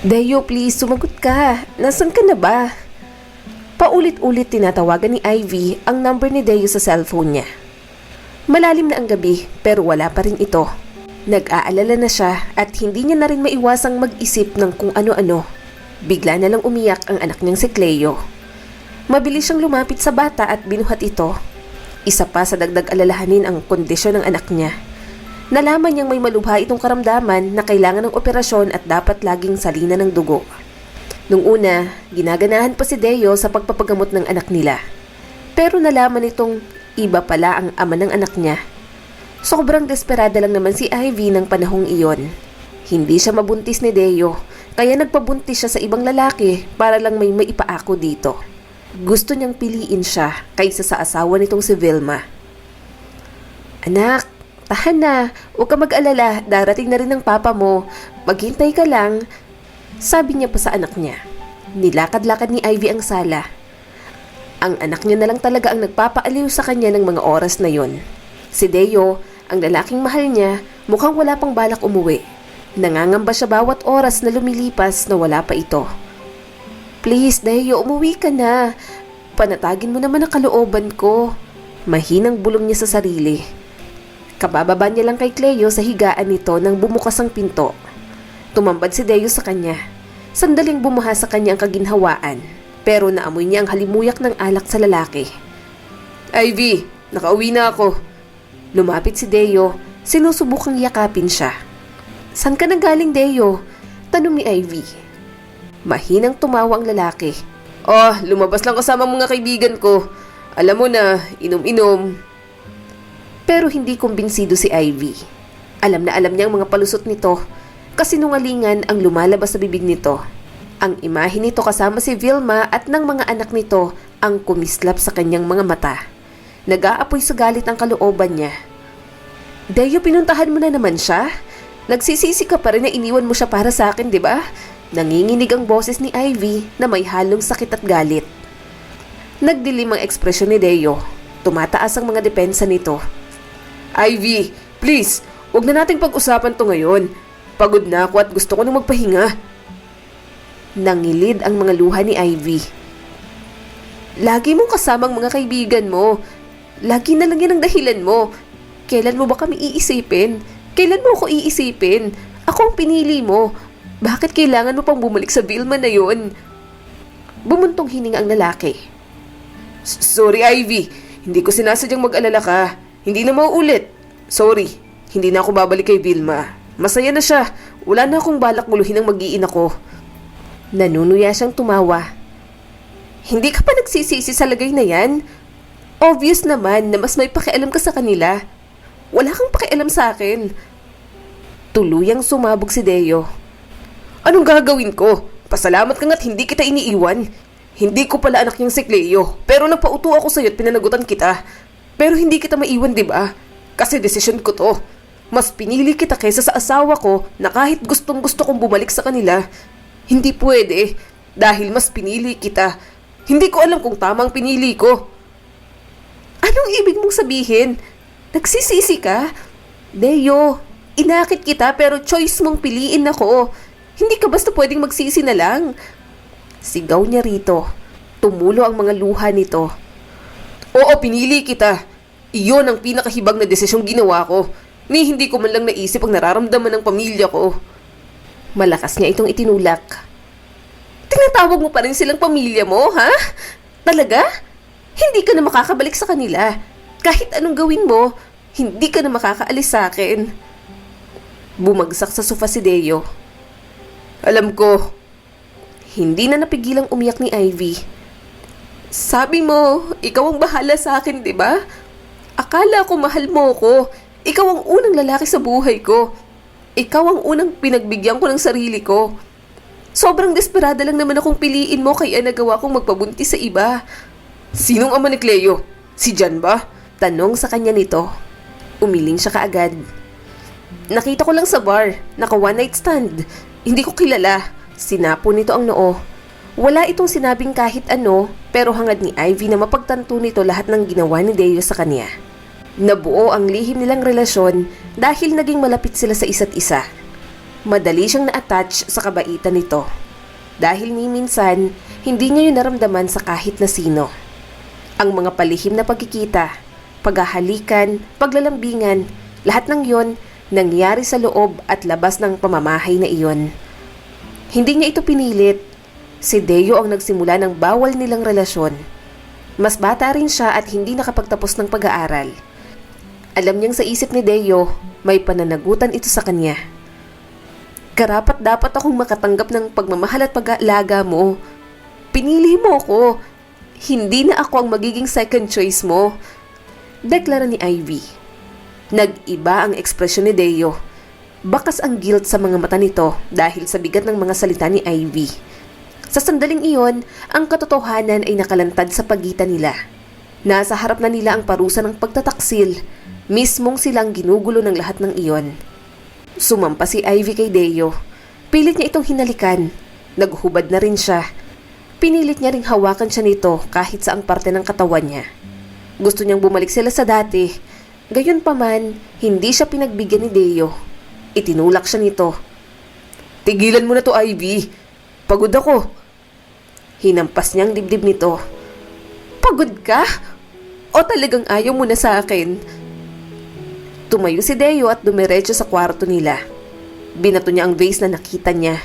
Deo, please, sumagot ka. Nasaan ka na ba? Paulit-ulit tinatawagan ni Ivy ang number ni Deo sa cellphone niya. Malalim na ang gabi pero wala pa rin ito. Nag-aalala na siya at hindi niya na rin maiwasang mag-isip ng kung ano-ano. Bigla na lang umiyak ang anak niyang si Cleo. Mabilis siyang lumapit sa bata at binuhat ito. Isa pa sa dagdag alalahanin ang kondisyon ng anak niya. Nalaman niyang may malubha itong karamdaman na kailangan ng operasyon at dapat laging salina ng dugo. Nung una, ginaganahan pa si Deo sa pagpapagamot ng anak nila. Pero nalaman nitong iba pala ang ama ng anak niya. Sobrang desperada lang naman si Ivy ng panahong iyon. Hindi siya mabuntis ni Deo, kaya nagpabuntis siya sa ibang lalaki para lang may maipaako dito. Gusto niyang piliin siya kaysa sa asawa nitong si Vilma. Anak, tahan na, huwag ka mag-alala, darating na rin ang papa mo. Maghintay ka lang, sabi niya pa sa anak niya. Nilakad-lakad ni Ivy ang sala. Ang anak niya na lang talaga ang nagpapaaliw sa kanya ng mga oras na yon. Si Deo, ang lalaking mahal niya, mukhang wala pang balak umuwi. Nangangamba siya bawat oras na lumilipas na wala pa ito. Please, Deo, umuwi ka na. Panatagin mo naman ang kalooban ko. Mahinang bulong niya sa sarili. Kabababa niya lang kay Cleo sa higaan nito nang bumukas ang pinto. Tumambad si Deo sa kanya. Sandaling bumuha sa kanya ang kaginhawaan. Pero naamoy niya ang halimuyak ng alak sa lalaki. Ivy, nakauwi na ako. Lumapit si Deo, sinusubukang yakapin siya. San ka nang galing, Deo? Tanong ni Ivy. Mahinang tumawa ang lalaki. Oh, lumabas lang kasama mga kaibigan ko. Alam mo na, inom-inom. Pero hindi kumbinsido si Ivy. Alam na alam niya ang mga palusot nito. Kasinungalingan ang lumalabas sa bibig nito. Ang imahe nito kasama si Vilma at ng mga anak nito ang kumislap sa kanyang mga mata. Nag-aapoy sa galit ang kalooban niya. Deo, pinuntahan mo na naman siya? Nagsisisi ka pa rin na iniwan mo siya para sa akin, di ba? Nanginginig ang boses ni Ivy na may halong sakit at galit. Nagdilim ang ekspresyon ni Deo. Tumataas ang mga depensa nito. Ivy, please, huwag na nating pag-usapan to ngayon. Pagod na ako at gusto ko na magpahinga. Nangilid ang mga luha ni Ivy. Lagi mong kasamang mga kaibigan mo. Lagi na lang yan ang dahilan mo. Kailan mo ba kami iisipin? Kailan mo ako iisipin? Ako ang pinili mo. Bakit kailangan mo pang bumalik sa Vilma na yun? Bumuntong hininga ang lalaki. Sorry, Ivy. Hindi ko sinasadyang mag-alala ka. Hindi na mauulit. Sorry, hindi na ako babalik kay Vilma. Masaya na siya. Wala na akong balak muluhin ang mag-iina ko. Nanunuya siyang tumawa. Hindi ka pa nagsisisi sa lagay na yan? Obvious naman na mas may pakialam ka sa kanila. Wala kang pakialam sa akin. Tuluyang sumabog si Deo. Anong gagawin ko? Pasalamat ka nga't hindi kita iniiwan. Hindi ko pala anak niyang si Cleo, pero nagpauto ako sa'yo at pinanagutan kita. Pero hindi kita maiwan, di ba? Kasi desisyon ko to. Mas pinili kita kaysa sa asawa ko na kahit gustong gusto kong bumalik sa kanila. Hindi pwede, dahil mas pinili kita. Hindi ko alam kung tamang pinili ko. Anong ibig mong sabihin? Nagsisisi ka? Deo, inakit kita pero choice mong piliin ako. Hindi ka basta pwedeng magsisi na lang. Sigaw niya rito. Tumulo ang mga luha nito. Oo, pinili kita. Iyon ang pinakahibang na desisyong ginawa ko. Ni hindi ko man lang naisip ang nararamdaman ng pamilya ko. Malakas niya itong itinulak. Tinatawag mo pa rin silang pamilya mo, ha? Talaga? Hindi ka na makakabalik sa kanila. Kahit anong gawin mo, hindi ka na makakaalis sa akin. Bumagsak sa sofa si Deo. Alam ko. Hindi na napigilang umiyak ni Ivy. Sabi mo, ikaw ang bahala sa akin, di ba? Akala ko mahal mo ko. Ikaw ang unang lalaki sa buhay ko. Ikaw ang unang pinagbigyan ko ng sarili ko. Sobrang desperada lang naman akong piliin mo kaya nagawa kong magpabuntis sa iba. Sinong ama ni Cleo? Si Jan ba? Tanong sa kanya nito. Umiling siya kaagad. Nakita ko lang sa bar. Naka one night stand. Hindi ko kilala. Sinapo nito ang noo. Wala itong sinabing kahit ano, pero hangad ni Ivy na mapagtanto nito lahat ng ginawa ni Deo sa kanya. Nabuo ang lihim nilang relasyon dahil naging malapit sila sa isa't isa. Madali siyang na-attach sa kabaitan nito. Dahil ni minsan, hindi niya yun naramdaman sa kahit na sino. Ang mga palihim na pagkikita, paghahalikan, paglalambingan, lahat ng yon nangyari sa loob at labas ng pamamahay na iyon. Hindi niya ito pinilit. Si Deo ang nagsimula ng bawal nilang relasyon. Mas bata rin siya at hindi nakapagtapos ng pag-aaral. Alam niyang sa isip ni Deo, may pananagutan ito sa kanya. Karapat dapat akong makatanggap ng pagmamahal at pag-aalaga mo. Pinili mo ko. Hindi na ako ang magiging second choice mo. Deklara ni Ivy. Nag-iba ang ekspresyon ni Deo. Bakas ang guilt sa mga mata nito dahil sa bigat ng mga salita ni Ivy. Sa sandaling iyon, ang katotohanan ay nakalantad sa pagitan nila. Nasa harap na nila ang parusa ng pagtataksil. Mismong silang ginugulo ng lahat ng iyon. Sumampa si Ivy kay Deo. Pilit niya itong hinalikan. Naghubad na rin siya. Pinilit niya ring hawakan siya nito kahit saang parte ng katawan niya. Gusto niyang bumalik sila sa dati. Gayunpaman, hindi siya pinagbigyan ni Deo. Itinulak siya nito. Tigilan mo na to, Ivy. Pagod ako. Hinampas niyang dibdib nito. Pagod ka? O talagang ayaw mo na sa akin? Tumayo si Deo at dumiretso sa kwarto nila. Binato niya ang vase na nakita niya.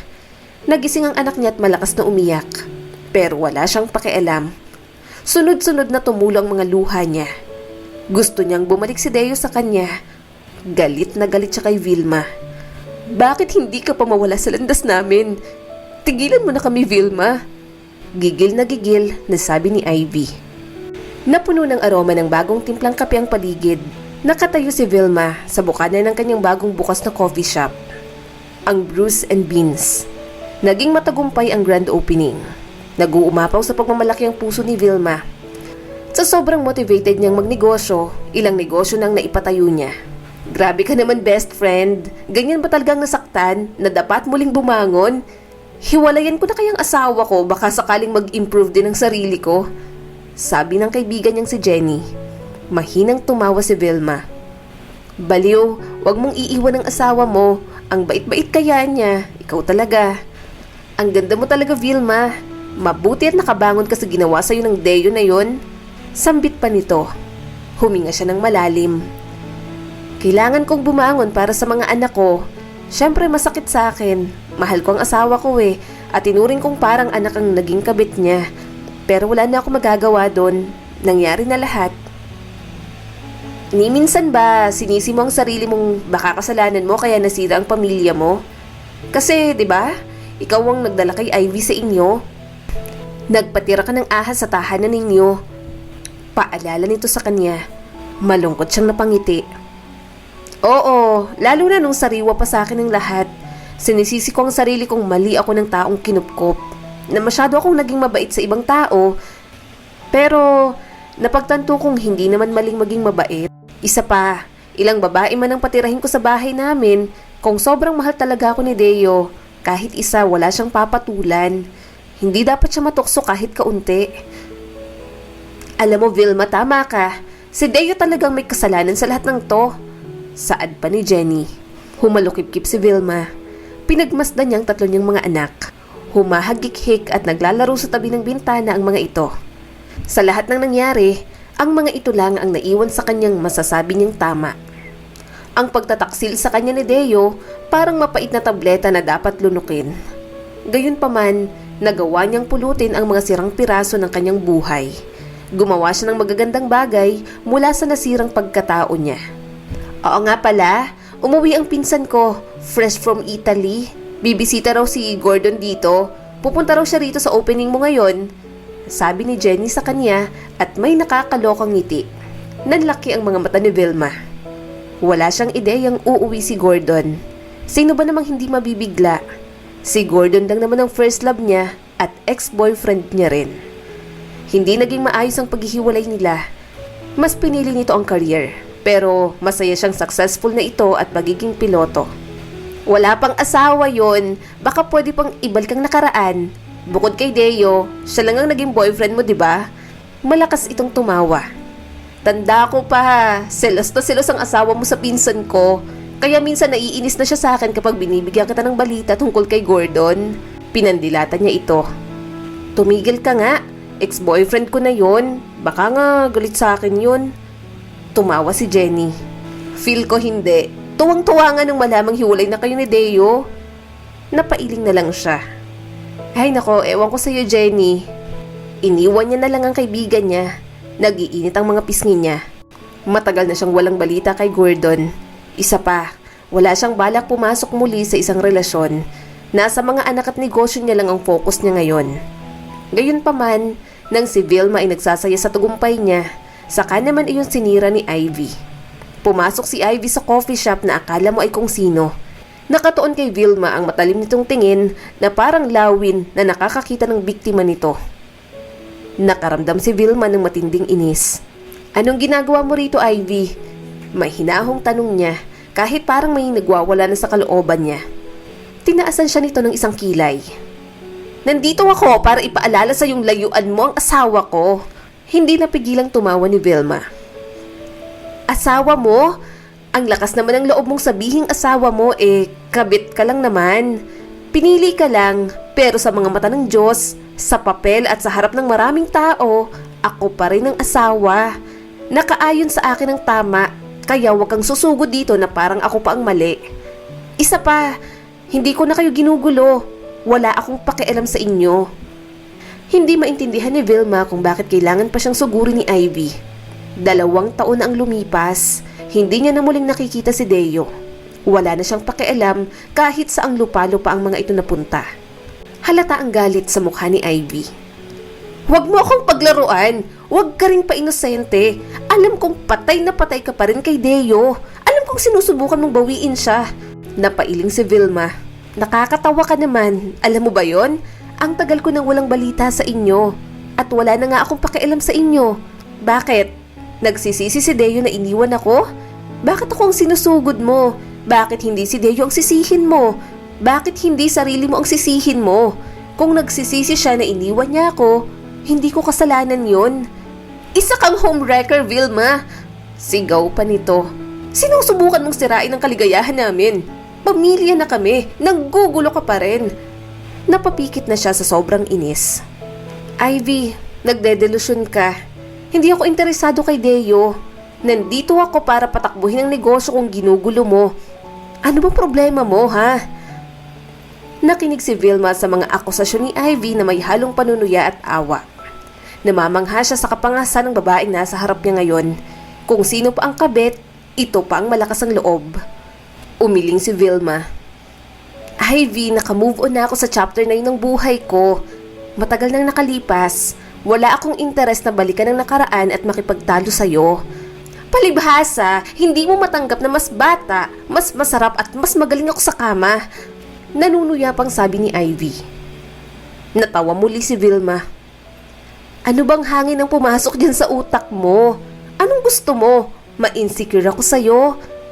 Nagising ang anak niya at malakas na umiyak. Pero wala siyang pakialam. Sunod-sunod na tumulo ang mga luha niya. Gusto niyang bumalik si Deo sa kanya. Galit na galit siya kay Vilma. Bakit hindi ka pa mawala sa landas namin? Tigilan mo na kami, Vilma. Gigil na sabi ni Ivy. Napuno ng aroma ng bagong timplang kape ang paligid. Nakatayo si Vilma sa bukana ng kanyang bagong bukas na coffee shop. Ang Bruce and Beans. Naging matagumpay ang grand opening. Nag-uumapaw sa pagmamalaki ang puso ni Vilma. Sa sobrang motivated niyang magnegosyo, ilang negosyo nang naipatayo niya. Grabe ka naman, best friend. Ganyan ba talagang nasaktan na dapat muling bumangon? Hiwalayan ko na kayang asawa ko, baka sakaling mag-improve din ang sarili ko. Sabi ng kaibigan niyang si Jenny. Mahinang tumawa si Vilma. Baliw, wag mong iiwan ang asawa mo. Ang bait-bait kaya niya. Ikaw talaga. Ang ganda mo talaga, Vilma. Mabuti at nakabangon ka sa ginawa sa'yo ng Deo na yon. Sambit pa nito. Huminga siya ng malalim. Kailangan kong bumangon para sa mga anak ko. Siyempre masakit sa akin. Mahal ko ang asawa ko at tinuring kong parang anak ang naging kabit niya. Pero wala na ako magagawa doon. Nangyari na lahat. Ni minsan ba sinisi mo ang sarili mong baka kasalanan mo kaya nasira ang pamilya mo? Kasi, 'di ba? Ikaw ang nagdala kay Ivy sa inyo. Nagpatira ka ng ahas sa tahanan ninyo. Paalala nito sa kanya. Malungkot siyang napangiti. Oo, lalo na nung sariwa pa sa akin ng lahat. Sinisisi ko ang sarili kong mali ako ng taong kinupkop. Na masyado akong naging mabait sa ibang tao. Pero napagtanto kong hindi naman maling maging mabait. Isa pa, ilang babae man ang patirahin ko sa bahay namin, kung sobrang mahal talaga ako ni Deo, kahit isa wala siyang papatulan. Hindi dapat siya matukso kahit kaunti. Alam mo, Vilma, tama ka. Si Deo talagang may kasalanan sa lahat ng to. Saad pa ni Jenny. Humalukip-kip si Vilma. Pinagmasdan niyang tatlo niyang mga anak. Humahagik-hik at naglalaro sa tabi ng bintana ang mga ito. Sa lahat ng nangyari, ang mga ito lang ang naiwan sa kanyang masasabi niyang tama. Ang pagtataksil sa kanya ni Deo parang mapait na tableta na dapat lunukin. Gayunpaman, nagawa niyang pulutin ang mga sirang piraso ng kanyang buhay. Gumawa siya ng magagandang bagay mula sa nasirang pagkatao niya. Oo nga pala, umuwi ang pinsan ko, fresh from Italy. Bibisita raw si Gordon dito. Pupunta raw siya rito sa opening mo ngayon. Sabi ni Jenny sa kanya at may nakakalokang ngiti. Nanlaki ang mga mata ni Vilma. Wala siyang ideyang uuwi si Gordon. Sino ba namang hindi mabibigla? Si Gordon lang naman ang first love niya at ex-boyfriend niya rin. Hindi naging maayos ang paghihiwalay nila. Mas pinili nito ang career, pero masaya siyang successful na ito at magiging piloto. Wala pang asawa yon, baka pwede pang ibalik ang nakaraan. Bukod kay Deo, siya lang ang naging boyfriend mo, 'di ba? Malakas itong tumawa. Tanda ko pa, selos na selos ang asawa mo sa pinsan ko. Kaya minsan naiinis na siya sa akin kapag binibigyan kita ng balita tungkol kay Gordon. Pinandilatan niya ito. Tumigil ka nga, ex-boyfriend ko na yon. Baka nga galit sa akin yun. Tumawa si Jenny. Feel ko hindi. Tuwang-tuwa nga nung malamang hiwalay na kayo ni Deo. Napailing na lang siya. Ay nako, ewan ko sa'yo Jenny. Iniwan niya na lang ang kaibigan niya. Nag-iinit ang mga pisngi niya. Matagal na siyang walang balita kay Gordon. Isa pa, wala siyang balak pumasok muli sa isang relasyon. Nasa mga anak at negosyo niya lang ang focus niya ngayon. Gayunpaman, nang si Vilma ay nagsasaya sa tagumpay niya, saka naman iyon sinira ni Ivy. Pumasok si Ivy sa coffee shop na akala mo ay kung sino. Nakatuon kay Vilma ang matalim nitong tingin na parang lawin na nakakakita ng biktima nito. Nakaramdam si Vilma ng matinding inis. Anong ginagawa mo rito, Ivy? May hinahong tanong niya kahit parang may nagwawala na sa kalooban niya. Tinaasan siya nito ng isang kilay. Nandito ako para ipaalala sa yung layuan mo ang asawa ko. Hindi napigilang tumawa ni Vilma. Asawa mo? Ang lakas naman ng loob mong sabihing asawa mo kabit ka lang naman. Pinili ka lang, pero sa mga mata ng Diyos, sa papel at sa harap ng maraming tao, ako pa rin ang asawa. Nakaayon sa akin ang tama, kaya wag kang susugod dito na parang ako pa ang mali. Isa pa, hindi ko na kayo ginugulo. Wala akong pakialam sa inyo. Hindi maintindihan ni Vilma kung bakit kailangan pa siyang sugurin ni Ivy. 2 taon na ang lumipas, hindi niya na muling nakikita si Deo. Wala na siyang pakialam kahit saang lupalo pa ang mga ito napunta. Halata ang galit sa mukha ni Ivy. Huwag mo akong paglaruan. Huwag ka rin pa-inosente. Alam kong patay na patay ka pa rin kay Deo. Alam kong sinusubukan mong bawiin siya. Napailing si Vilma. Nakakatawa ka naman. Alam mo ba yon? Ang tagal ko nang walang balita sa inyo. At wala na nga akong pakialam sa inyo. Bakit? Nagsisisi si Deo na iniwan ako? Bakit ako ang sinusugod mo? Bakit hindi si Deo ang sisihin mo? Bakit hindi sarili mo ang sisihin mo? Kung nagsisisi siya na iniwan niya ako, hindi ko kasalanan yon. Isa kang homewrecker, Vilma. Sigaw pa nito. Sinusubukan mong sirain ang kaligayahan namin. Pamilya na kami, naggugulo ka pa rin. Napapikit na siya sa sobrang inis. Ivy, nagdedelusyon ka. Hindi ako interesado kay Deo. Nandito ako para patakbuhin ang negosyo kung ginugulo mo. Ano bang problema mo, ha? Nakinig si Vilma sa mga akusasyon ni Ivy na may halong panunuya at awa. Namamangha siya sa kapangasan ng babaeng nasa harap niya ngayon. Kung sino pa ang kabit, ito pa ang malakas ang loob. Umiling si Vilma. Ivy, nakamove on na ako sa chapter 9 ng buhay ko. Matagal nang nakalipas. Wala akong interes na balikan ang nakaraan at makipagtalo sa'yo. Palibhasa, hindi mo matanggap na mas bata, mas masarap at mas magaling ako sa kama. Nanunuya pang sabi ni Ivy. Natawa muli si Vilma. Ano bang hangin ang pumasok dyan sa utak mo? Anong gusto mo? Ma-insecure ako sa'yo?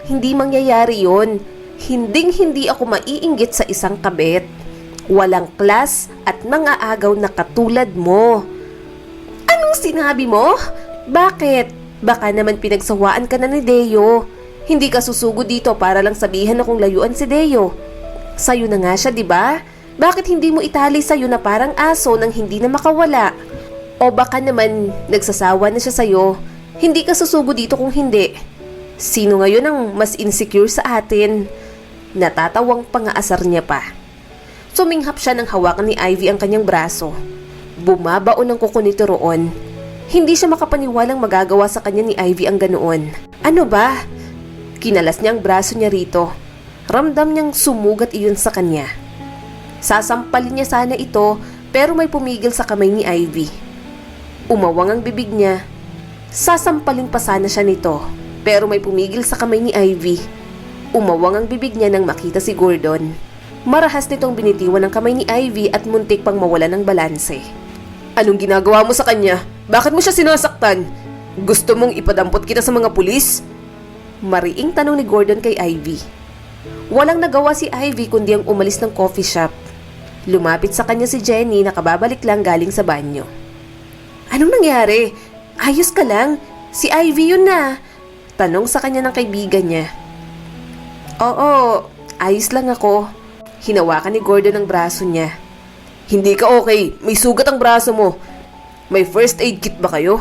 Hindi mangyayari yon. Hinding-hindi ako maiinggit sa isang kabit. Walang klas at nangaagaw na katulad mo. Anong sinabi mo? Bakit? Baka naman pinagsawaan ka na ni Deo. Hindi ka susugod dito para lang sabihan akong layuan si Deo. Sa'yo na nga siya, di ba? Bakit hindi mo itali sa'yo na parang aso nang hindi na makawala? O baka naman nagsasawa na siya sa'yo. Hindi ka susugod dito kung hindi. Sino ngayon ang mas insecure sa atin? Natatawang pangaasar niya pa. Suminghap siya nang hawakan ni Ivy ang kanyang braso. Bumabaon ang kuko nito roon. Hindi siya makapaniwalang magagawa sa kanya ni Ivy ang ganoon. Ano ba? Kinalas niya ang braso niya rito. Ramdam niyang sumugat iyon sa kanya. Sasampalin niya sana ito pero may pumigil sa kamay ni Ivy. Umawang ang bibig niya. Sasampalin pa sana siya nito pero may pumigil sa kamay ni Ivy. Umawang ang bibig niya nang makita si Gordon. Marahas nitong binitiwan ng kamay ni Ivy at muntik pang mawala ng balanse. Anong ginagawa mo sa kanya? Bakit mo siya sinasaktan? Gusto mong ipadampot kita sa mga pulis? Mariing tanong ni Gordon kay Ivy. Walang nagawa si Ivy kundi ang umalis ng coffee shop. Lumapit sa kanya si Jenny na kababalik lang galing sa banyo. Anong nangyari? Ayos ka lang? Si Ivy yun na. Tanong sa kanya ng kaibigan niya. Oo, ayos lang ako. Hinawakan ni Gordon ang braso niya. Hindi ka okay. May sugat ang braso mo. May first aid kit ba kayo?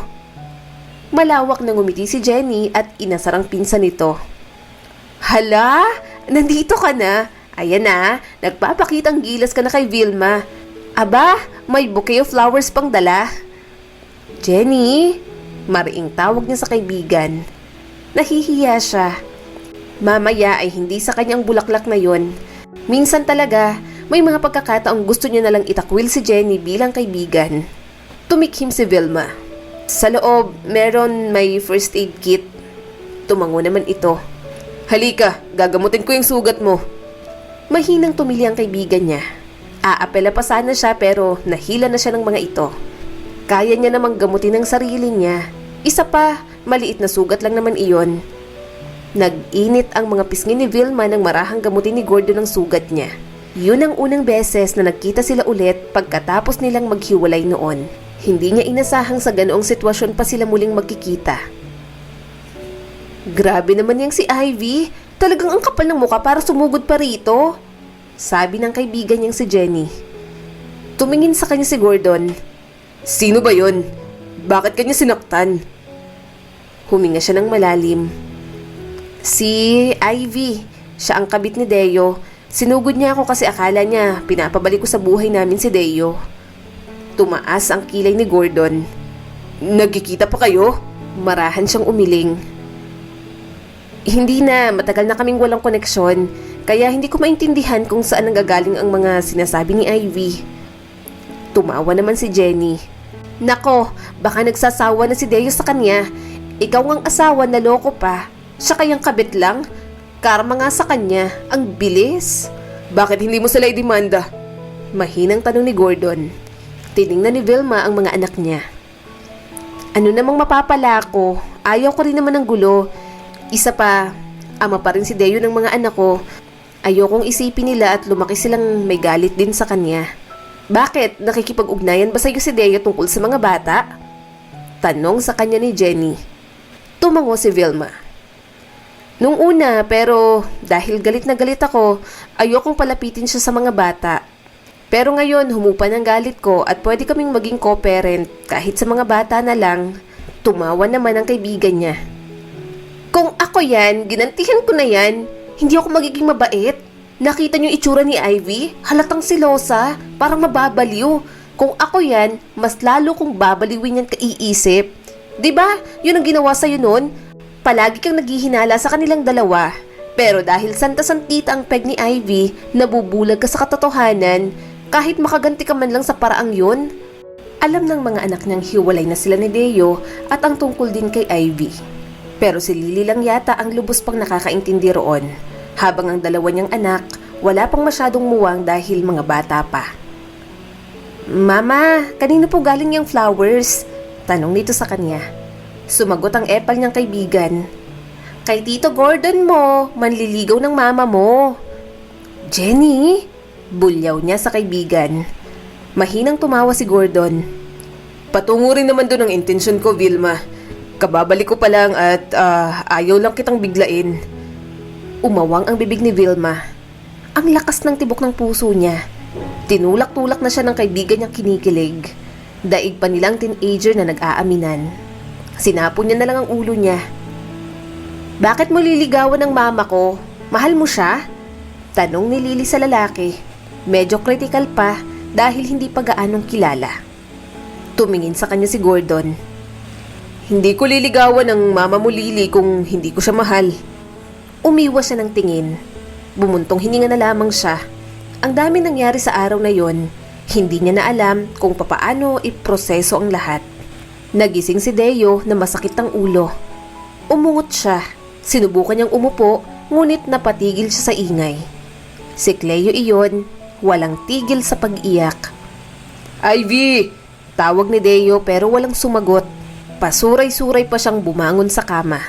Malawak na ngumiti si Jenny at inasar ang pinsan nito. Hala, nandito ka na. Ayan na, nagpapakitang gilas ka na kay Vilma. Aba, may bouquet of flowers pang dala. Jenny, mariing tawag niya sa kaibigan. Nahihiya siya. Mamaya ay hindi sa kanyang bulaklak na yon. Minsan talaga, may mga pagkakataong gusto niya nalang itakwil si Jenny bilang kaibigan. Tumikhim si Vilma. Sa loob, may first aid kit. Tumango naman ito. Halika, gagamutin ko yung sugat mo. Mahinang tumili ang kaibigan niya. Aapela pa sana siya pero nahila na siya ng mga ito. Kaya niya namang gamutin ang sarili niya. Isa pa, maliit na sugat lang naman iyon. Nag-init ang mga pisngi ni Vilma nang marahang gamutin ni Gordon ang sugat niya. Yun ang unang beses na nagkita sila ulit pagkatapos nilang maghiwalay noon. Hindi niya inasahang sa ganoong sitwasyon pa sila muling magkikita. Grabe naman yang si Ivy. Talagang ang kapal ng mukha para sumugod pa rito. Sabi ng kaibigan niyang si Jenny. Tumingin sa kanya si Gordon. Sino ba yon? Bakit kanya sinaktan? Huminga siya ng malalim. Si Ivy. Siya ang kabit ni Deo. Sinugod niya ako kasi akala niya pinapabalik ko sa buhay namin si Deo. Tumaas ang kilay ni Gordon. Nagkikita pa kayo? Marahan siyang umiling. Hindi na, matagal na kaming walang koneksyon, kaya hindi ko maintindihan kung saan nanggagaling ang mga sinasabi ni Ivy. Tumawa naman si Jenny. Nako, baka nagsasawa na si Deo sa kanya. Ikaw ngang asawa na loko pa. Siya kayang kabit lang? Karma nga sa kanya, ang bilis. Bakit hindi mo sila idemanda? Mahinang tanong ni Gordon. Tiningnan ni Vilma ang mga anak niya. Ano namang mapapala ko? Ayaw ko rin naman ng gulo. Isa pa, ama pa rin si Deo ng mga anak ko. Ayokong isipin nila at lumaki silang may galit din sa kanya. Bakit? Nakikipag-ugnayan ba sa'yo si Deo tungkol sa mga bata? Tanong sa kanya ni Jenny. Tumango si Vilma. Nung una, pero dahil galit na galit ako, ayokong palapitin siya sa mga bata. Pero ngayon, humupa ng galit ko at pwede kaming maging co-parent kahit sa mga bata na lang. Tumawa naman ang kaibigan niya. Kung ako yan, ginantihan ko na yan. Hindi ako magiging mabait. Nakita niyo itsura ni Ivy? Halatang silosa, parang mababaliw. Kung ako yan, mas lalo kong babaliwin yan kaiisip. Diba? Yun ang ginawa sa'yo nun? Palagi kang naghihinala sa kanilang dalawa. Pero dahil santa-santita ang peg ni Ivy, nabubulag ka sa katotohanan, kahit makaganti ka man lang sa paraang yun. Alam ng mga anak niyang hiwalay na sila ni Deo at ang tungkol din kay Ivy. Pero si Lily lang yata ang lubos pang nakakaintindi roon, habang ang dalawa niyang anak wala pang masyadong muwang dahil mga bata pa. Mama, kanino po galing yung flowers? Tanong nito sa kanya. Sumagot ang epal niyang kaibigan. Kay Tito Gordon mo, manliligaw ng mama mo. Jenny? Bulyaw niya sa kaibigan. Mahinang tumawa si Gordon. Patungo rin naman doon ang intensyon ko, Vilma. Kababalik ko pa lang at ayaw lang kitang biglain. Umawang ang bibig ni Vilma. Ang lakas ng tibok ng puso niya. Tinulak-tulak na siya ng kaibigan niyang kinikilig. Daig pa nilang teenager na nag-aaminan. Sinapon niya na lang ang ulo niya. Bakit mo liligawan ng mama ko? Mahal mo siya? Tanong ni Lily sa lalaki. Medyo critical pa dahil hindi pa gaanong kilala. Tumingin sa kanya si Gordon. Hindi ko liligawan ng mama mo, Lily, kung hindi ko siya mahal. Umiwas siya ng tingin. Bumuntong hininga na lamang siya. Ang dami nangyari sa araw na yon. Hindi niya na alam kung papaano iproseso ang lahat. Nagising si Deo na masakit ang ulo. Umungot siya. Sinubukan niyang umupo, ngunit napatigil siya sa ingay. Si Cleo iyon, walang tigil sa pag-iyak. Ivy! Tawag ni Deo pero walang sumagot. Pasuray-suray pa siyang bumangon sa kama.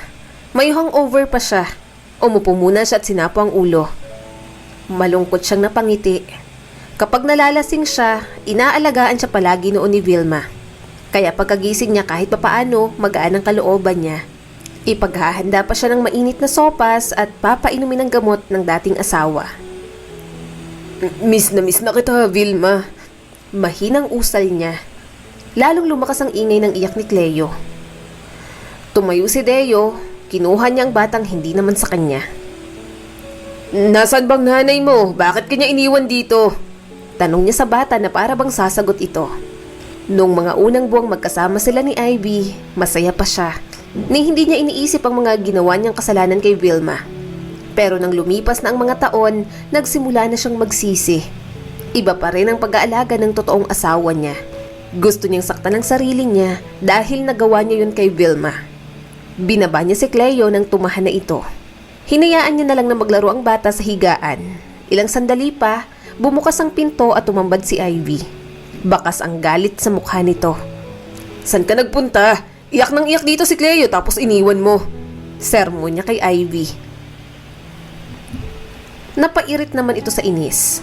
May hangover pa siya. Umupo muna siya at sinapo ang ulo. Malungkot siyang napangiti. Kapag nalalasing siya, inaalagaan siya palagi noon ni Vilma. Kaya pagkagising niya kahit papaano magaan ang kalooban niya. Ipaghahanda pa siya ng mainit na sopas at papainumin ng gamot ng dating asawa. Miss na kita, Vilma. Mahinang usal niya. Lalong lumakas ang ingay ng iyak ni Cleo. Tumayo si Deo, kinuha niya ang batang hindi naman sa kanya. Nasaan bang nanay mo? Bakit kanya iniwan dito? Tanong niya sa bata na para bang sasagot ito. Nung mga unang buwang magkasama sila ni Ivy, masaya pa siya. Ni hindi niya iniisip ang mga ginawa niyang kasalanan kay Vilma. Pero nang lumipas na ang mga taon, nagsimula na siyang magsisi. Iba pa rin ang pag-aalaga ng totoong asawa niya. Gusto niyang saktan ang sarili niya dahil nagawa niya yun kay Vilma. Binaba niya si Cleo nang tumahan na ito. Hinayaan niya na lang na maglaro ang bata sa higaan. Ilang sandali pa, bumukas ang pinto at tumambad si Ivy. Bakas ang galit sa mukha nito. San ka nagpunta? Iyak nang iyak dito si Cleo tapos iniwan mo. Sermon niya kay Ivy. Napairit naman ito sa inis.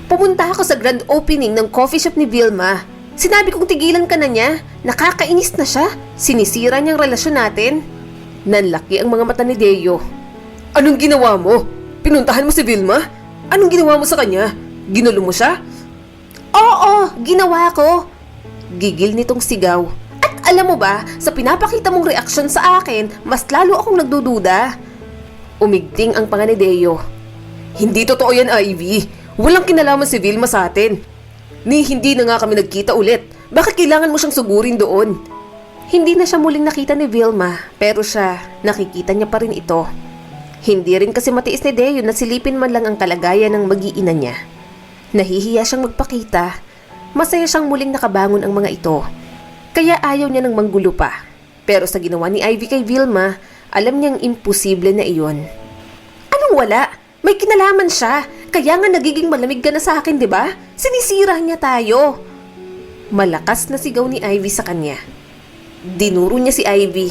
Pumunta ako sa grand opening ng coffee shop ni Vilma. Sinabi kong tigilan ka na niya. Nakakainis na siya. Sinisira niyang relasyon natin. Nanlaki ang mga mata ni Deo. Anong ginawa mo? Pinuntahan mo si Vilma? Anong ginawa mo sa kanya? Ginulo mo siya? Oo, ginawa ko. Gigil nitong sigaw. At alam mo ba, sa pinapakita mong reaksyon sa akin, mas lalo akong nagdududa. Umigting ang panga ni Deo. Hindi totoo yan, Ivy. Walang kinalaman si Vilma sa atin. Ni hindi na nga kami nagkita ulit. Bakit kailangan mo siyang sugurin doon? Hindi na siya muling nakita ni Vilma, pero siya, nakikita niya pa rin ito. Hindi rin kasi matiis ni Deo na silipin man lang ang kalagayan ng mag-iina niya. Nahihiya siyang magpakita. Masaya siyang muling nakabangon ang mga ito. Kaya ayaw niya ng manggulo pa. Pero sa ginawa ni Ivy kay Vilma, alam niyang imposible na iyon. Anong wala? May kinalaman siya. Kaya nga nagiging malamig ka na sa akin, di ba? Sinisira niya tayo. Malakas na sigaw ni Ivy sa kanya. Dinuro niya si Ivy.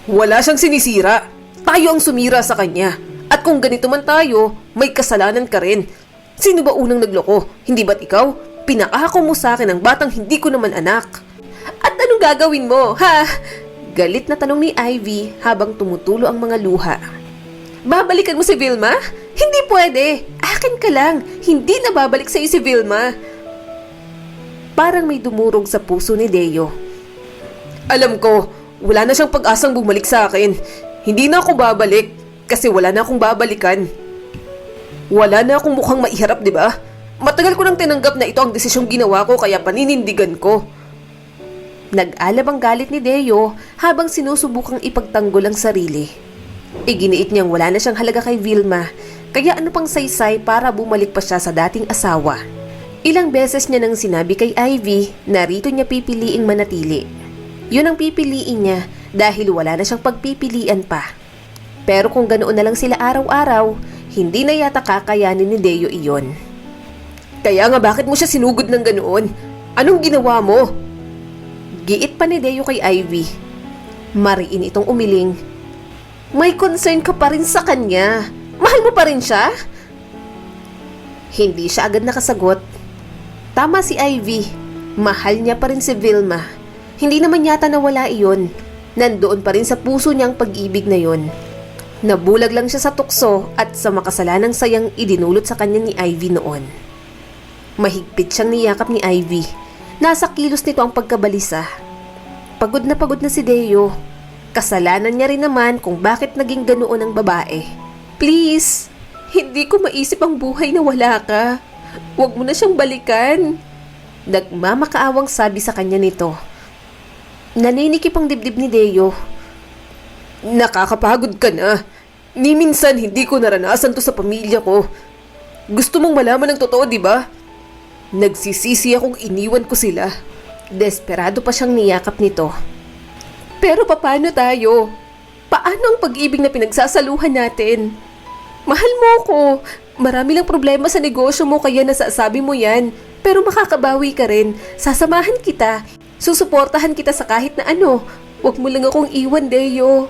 Wala siyang sinisira. Tayo ang sumira sa kanya. At kung ganito man tayo, may kasalanan ka rin. Sino ba unang nagloko? Hindi ba't ikaw? Pinakahako mo sa akin ang batang hindi ko naman anak. At anong gagawin mo, ha? Galit na tanong ni Ivy habang tumutulo ang mga luha. Babalikan mo si Vilma? Hindi pwede. Akin ka lang. Hindi na babalik sa'yo si Vilma. Parang may dumurog sa puso ni Deo. Alam ko, wala na siyang pag-asang bumalik sa akin. Hindi na ako babalik kasi wala na akong babalikan. Wala na akong mukhang maiharap, di ba? Matagal ko nang tinanggap na ito ang desisyong ginawa ko kaya paninindigan ko. Nag-alab ang galit ni Deo habang sinusubukang ipagtanggol ang sarili. Iginiit niyang wala na siyang halaga kay Vilma, kaya ano pang saysay para bumalik pa siya sa dating asawa. Ilang beses niya nang sinabi kay Ivy na rito niya pipiliing manatili. Yun ang pipiliin niya dahil wala na siyang pagpipilian pa. Pero kung ganoon na lang sila araw-araw, hindi na yata kakayanin ni Deo iyon. Kaya nga bakit mo siya sinugod ng ganoon? Anong ginawa mo? Giit pa ni Deo kay Ivy. Mariin itong umiling. May concern ka pa rin sa kanya. Mahal mo pa rin siya? Hindi siya agad nakasagot. Tama si Ivy. Mahal niya pa rin si Vilma. Hindi naman yata nawala iyon. Nandoon pa rin sa puso niya ang pag-ibig na yon. Nabulag lang siya sa tukso at sa makasalanang sayang idinulot sa kanya ni Ivy noon. Mahigpit siyang niyakap ni Ivy. Nasa kilos nito ang pagkabalisa. Pagod na si Deo. Kasalanan niya rin naman kung bakit naging ganoon ang babae. Please, hindi ko maisip ang buhay na wala ka. Huwag mo na siyang balikan. Nagmamakaawang sabi sa kanya nito. Naninikip ang dibdib ni Deo. Nakakapagod ka na. Ni minsan hindi ko naranasan to sa pamilya ko. Gusto mong malaman ng totoo, di ba? Nagsisisi akong iniwan ko sila. Desperado pa siyang niyakap nito. Pero paano tayo? Paano ang pag-ibig na pinagsasaluhan natin? Mahal mo ko. Marami lang problema sa negosyo mo kaya nasasabi mo yan. Pero makakabawi ka rin. Sasamahan kita. Susuportahan kita sa kahit na ano. Huwag mo lang akong iwan, Deo.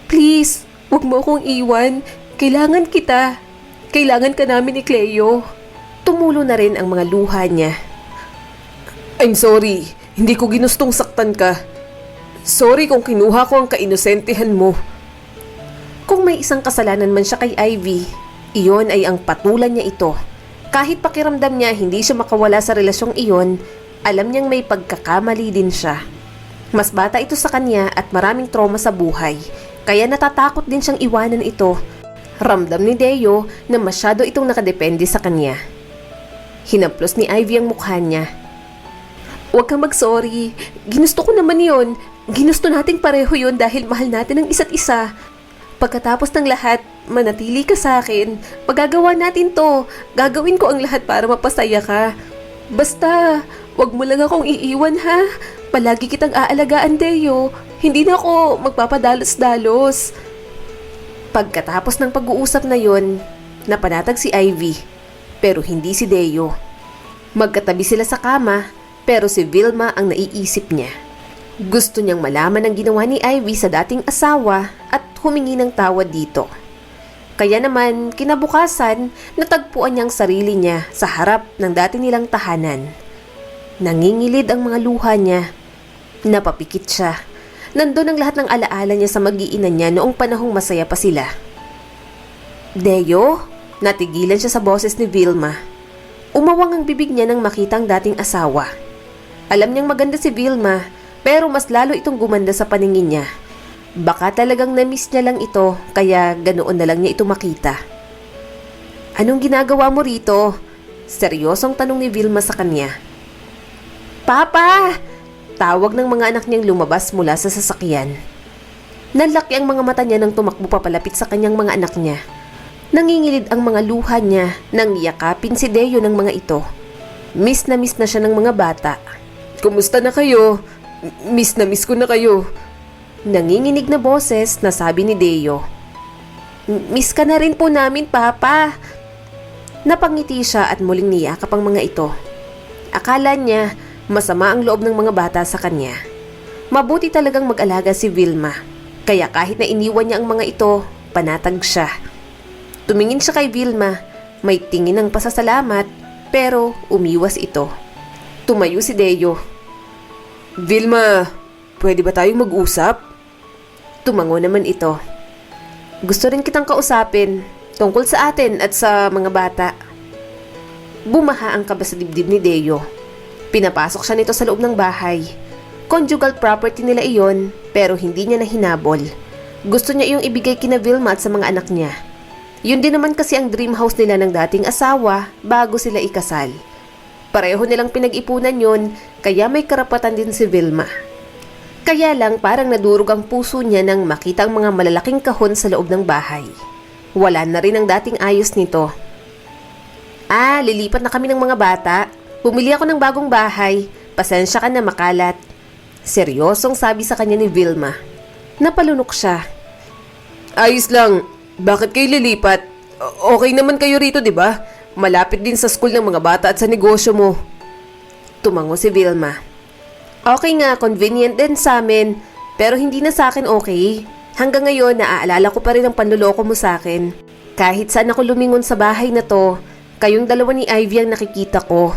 Please, huwag mo akong iwan. Kailangan kita. Kailangan ka namin ni Cleo. Tumulo na rin ang mga luha niya. I'm sorry. Hindi ko ginustong saktan ka. Sorry kung kinuha ko ang kainosentehan mo. Kung may isang kasalanan man siya kay Ivy, iyon ay ang patulan niya ito. Kahit pakiramdam niya hindi siya makawala sa relasyong iyon, alam niyang may pagkakamali din siya. Mas bata ito sa kanya at maraming trauma sa buhay, kaya natatakot din siyang iwanan ito. Ramdam ni Deo na masyado itong nakadepende sa kanya. Hinamplos ni Ivy ang mukha niya. Huwag kang mag-sorry. Ginusto ko naman yon. Ginusto nating pareho yon dahil mahal natin ang isa't isa. Pagkatapos ng lahat, manatili ka sa akin. Pagagawa natin to. Gagawin ko ang lahat para mapasaya ka. Basta, wag mo lang akong iiwan ha. Palagi kitang aalagaan, Deo. Hindi na ako magpapadalos-dalos. Pagkatapos ng pag-uusap na yon, napanatag si Ivy. Pero hindi si Deo. Magkatabi sila sa kama, pero si Vilma ang naiisip niya. Gusto niyang malaman ang ginawa ni Ivy sa dating asawa at humingi ng tawad dito. Kaya naman, kinabukasan, natagpuan niyang sarili niya sa harap ng dati nilang tahanan. Nangingilid ang mga luha niya. Napapikit siya. Nandun ang lahat ng alaala niya sa mag-iinan niya noong panahong masaya pa sila. Deo? Natigilan siya sa boses ni Vilma. Umawang ang bibig niya nang makita ang dating asawa. Alam niyang maganda si Vilma, pero mas lalo itong gumanda sa paningin niya. Baka talagang na-miss niya lang ito, kaya ganoon na lang niya ito makita. Anong ginagawa mo rito? Seryosong tanong ni Vilma sa kanya. Papa! Tawag ng mga anak niyang lumabas mula sa sasakyan. Nalaki ang mga mata niya nang tumakbo papalapit sa kanyang mga anak niya. Nangingilid ang mga luha niya nang yakapin si Deo ng mga ito. Miss na siya ng mga bata. Kumusta na kayo? Miss na miss ko na kayo. Nanginginig na boses na sabi ni Deo. Miss ka na rin po namin, Papa. Napangiti siya at muling niyakap ang mga ito. Akala niya masama ang loob ng mga bata sa kanya. Mabuti talagang mag-alaga si Vilma. Kaya kahit na iniwan niya ang mga ito, panatag siya. Tumingin siya kay Vilma, may tingin ng pasasalamat, pero umiwas ito. Tumayo si Deo. Vilma, pwede ba tayong mag-usap? Tumango naman ito. Gusto rin kitang kausapin tungkol sa atin at sa mga bata. Bumaha ang kaba sa dibdib ni Deo. Pinapasok siya nito sa loob ng bahay. Conjugal property nila iyon, pero hindi niya nahinabol. Gusto niya iyong ibigay kina Vilma at sa mga anak niya. Yun din naman kasi ang dream house nila ng dating asawa bago sila ikasal. Pareho nilang pinag-ipunan yun, kaya may karapatan din si Vilma. Kaya lang parang nadurog ang puso niya nang makita ang mga malalaking kahon sa loob ng bahay. Wala na rin ang dating ayos nito. Lilipat na kami ng mga bata. Bumili ako ng bagong bahay. Pasensya ka na makalat. Seryosong sabi sa kanya ni Vilma. Napalunok siya. Ayos lang. Bakit kayo lilipat? Okay naman kayo rito, di ba? Malapit din sa school ng mga bata at sa negosyo mo. Tumango si Vilma. Okay nga, convenient din sa amin. Pero hindi na sa akin okay. Hanggang ngayon, naaalala ko pa rin ang panluloko mo sa akin. Kahit saan ako lumingon sa bahay na to, kayong dalawa ni Ivy ang nakikita ko.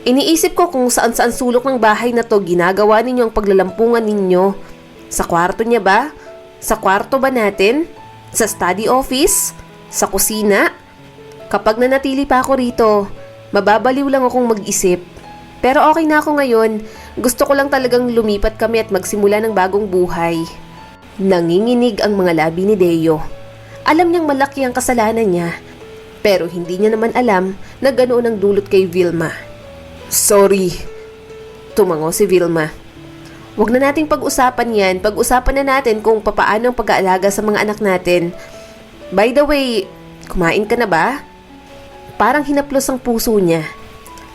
Iniisip ko kung saan-saan sulok ng bahay na to ginagawa ninyo ang paglalampungan ninyo. Sa kwarto niya ba? Sa kwarto ba natin? Sa study office? Sa kusina? Kapag nanatili pa ako rito, mababaliw lang akong mag-isip. Pero okay na ako ngayon. Gusto ko lang talagang lumipat kami at magsimula ng bagong buhay. Nanginginig ang mga labi ni Deo. Alam niyang malaki ang kasalanan niya, pero hindi niya naman alam na ganoon ang dulot kay Vilma. Sorry. Tumango si Vilma. Huwag na nating pag-usapan yan. Pag-usapan na natin kung papaano ang pag-aalaga sa mga anak natin. By the way, kumain ka na ba? Parang hinaplos ang puso niya.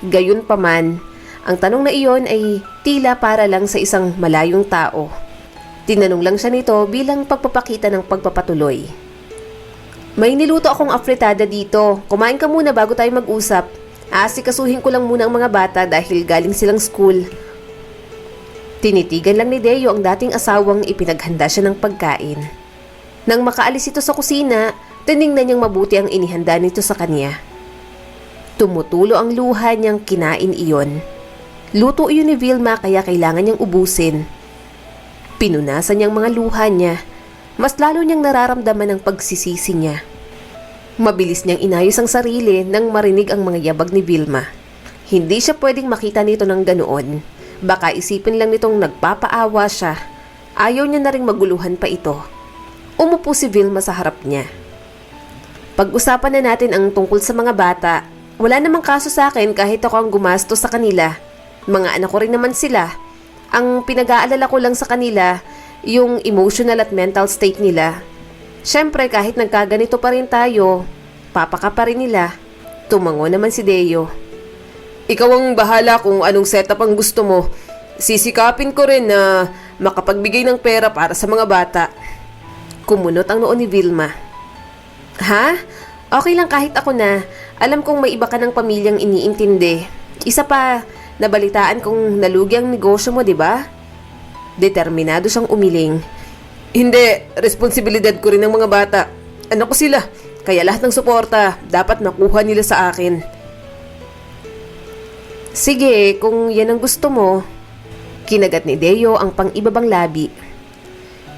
Gayun pa man, ang tanong na iyon ay tila para lang sa isang malayong tao. Tinanong lang siya nito bilang pagpapakita ng pagpapatuloy. May niluto akong afritada dito. Kumain ka muna bago tayo mag-usap. Aasikasuhin ko lang muna ang mga bata dahil galing silang school. Tinitigan lang ni Deo ang dating asawang ipinaghanda siya ng pagkain. Nang makaalis ito sa kusina, tiningnan niyang mabuti ang inihanda nito sa kanya. Tumutulo ang luha niyang kinain iyon. Luto iyon ni Vilma kaya kailangan niyang ubusin. Pinunasan niyang mga luha niya. Mas lalo niyang nararamdaman ang pagsisisi niya. Mabilis niyang inayos ang sarili nang marinig ang mga yabag ni Vilma. Hindi siya pwedeng makita nito ng ganoon. Baka isipin lang nitong nagpapaawa siya. Ayaw niya na ring maguluhan pa ito. Umupo si Vilma sa harap niya. Pag-usapan na natin ang tungkol sa mga bata. Wala namang kaso sa akin kahit ako ang gumastos sa kanila. Mga anak ko rin naman sila. Ang pinag-aalala ko lang sa kanila, yung emotional at mental state nila. Siyempre kahit nagkaganito pa rin tayo, papaka pa rin nila. Tumango naman si Deo. Ikaw ang bahala kung anong setup ang gusto mo. Sisikapin ko rin na makapagbigay ng pera para sa mga bata. Kumunot ang noo ni Vilma. Ha? Okay lang kahit ako na. Alam kong may iba ka ng pamilyang iniintindi. Isa pa, nabalitaan kong nalugi ang negosyo mo, di ba? Determinado siyang umiling. Hindi, responsibilidad ko rin ng mga bata. Anak ko sila, kaya lahat ng suporta dapat nakuha nila sa akin. Sige, kung yan ang gusto mo. Kinagat ni Deo ang pang-ibabang labi.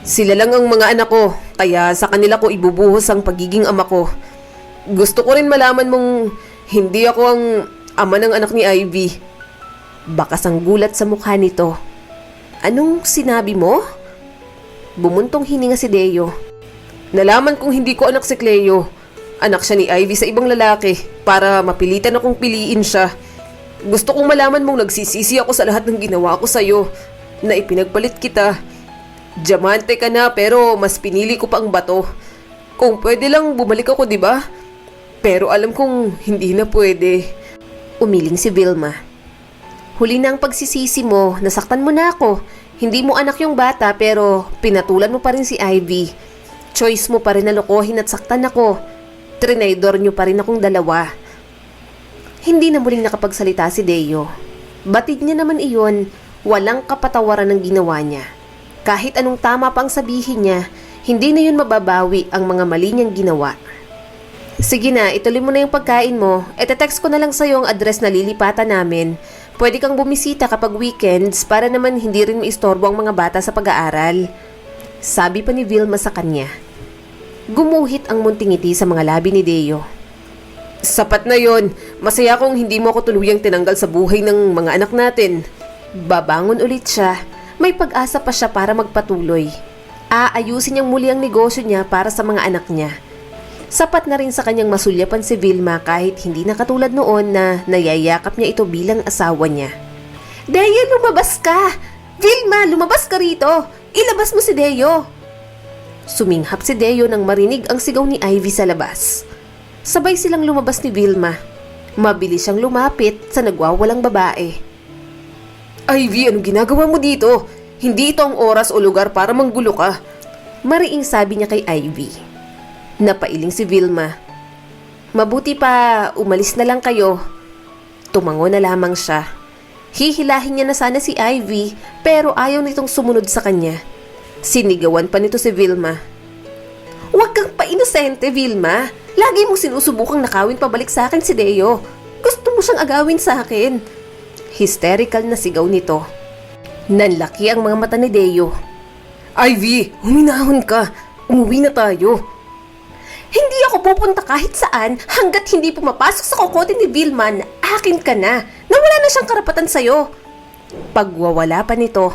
Sila lang ang mga anak ko, kaya sa kanila ko ibubuhos ang pagiging ama ko. Gusto ko rin malaman mong hindi ako ang ama ng anak ni Ivy. Bakas ang gulat sa mukha nito. Anong sinabi mo? Bumuntong hininga si Deo. Nalaman kong hindi ko anak si Cleo. Anak siya ni Ivy sa ibang lalaki para mapilitan akong piliin siya. Gusto kong malaman mong nagsisisi ako sa lahat ng ginawa ko sa'yo, na ipinagpalit kita. Diamante ka na pero mas pinili ko pa ang bato. Kung pwede lang bumalik ako, di ba? Pero alam kong hindi na pwede. Umiling si Vilma. Huli na ang pagsisisi mo, nasaktan mo na ako. Hindi mo anak yung bata pero pinatulan mo pa rin si Ivy. Choice mo pa rin na lokohin at saktan ako. Trinaydor niyo pa rin akong dalawa. Hindi na muling nakapagsalita si Deo. Batid niya naman iyon, walang kapatawaran ng ginawa niya. Kahit anong tama pang sabihin niya, hindi na yun mababawi ang mga mali niyang ginawa. Sige na, ituloy mo na yung pagkain mo. Ete-text ko na lang sa'yo ang address na lilipatan namin. Pwede kang bumisita kapag weekends para naman hindi rin maistorbo ang mga bata sa pag-aaral. Sabi pa ni Vilma sa kanya. Gumuhit ang munting ngiti sa mga labi ni Deo. Sapat na yon. Masaya kong hindi mo ako tuluyang tinanggal sa buhay ng mga anak natin. Babangon ulit siya. May pag-asa pa siya para magpatuloy. Aayusin niyang muli ang negosyo niya para sa mga anak niya. Sapat na rin sa kanyang masulyapan si Vilma kahit hindi na katulad noon na nayayakap niya ito bilang asawa niya. Deo, lumabas ka! Vilma, lumabas ka rito! Ilabas mo si Deo! Suminghap si Deo nang marinig ang sigaw ni Ivy sa labas. Sabay silang lumabas ni Vilma. Mabilis siyang lumapit sa nagwawalang babae. Ivy, anong ginagawa mo dito? Hindi ito ang oras o lugar para manggulo ka. Mariing sabi niya kay Ivy. Napailing si Vilma. Mabuti pa, umalis na lang kayo. Tumango na lamang siya. Hihilahin niya na sana si Ivy pero ayaw nitong sumunod sa kanya. Sinigawan pa nito si Vilma. Huwag kang pa-inosente, Vilma. Lagi mong sinusubukang nakawin pabalik sa akin si Deo. Gusto mo siyang agawin sa akin. Hysterical na sigaw nito. Nanlaki ang mga mata ni Deo. Ivy, huminahon ka. Umuwi na tayo. Hindi ako pupunta kahit saan hanggat hindi pumapasok sa kokote ni Vilma na akin ka na wala na siyang karapatan sa'yo. Pagwawala pa nito,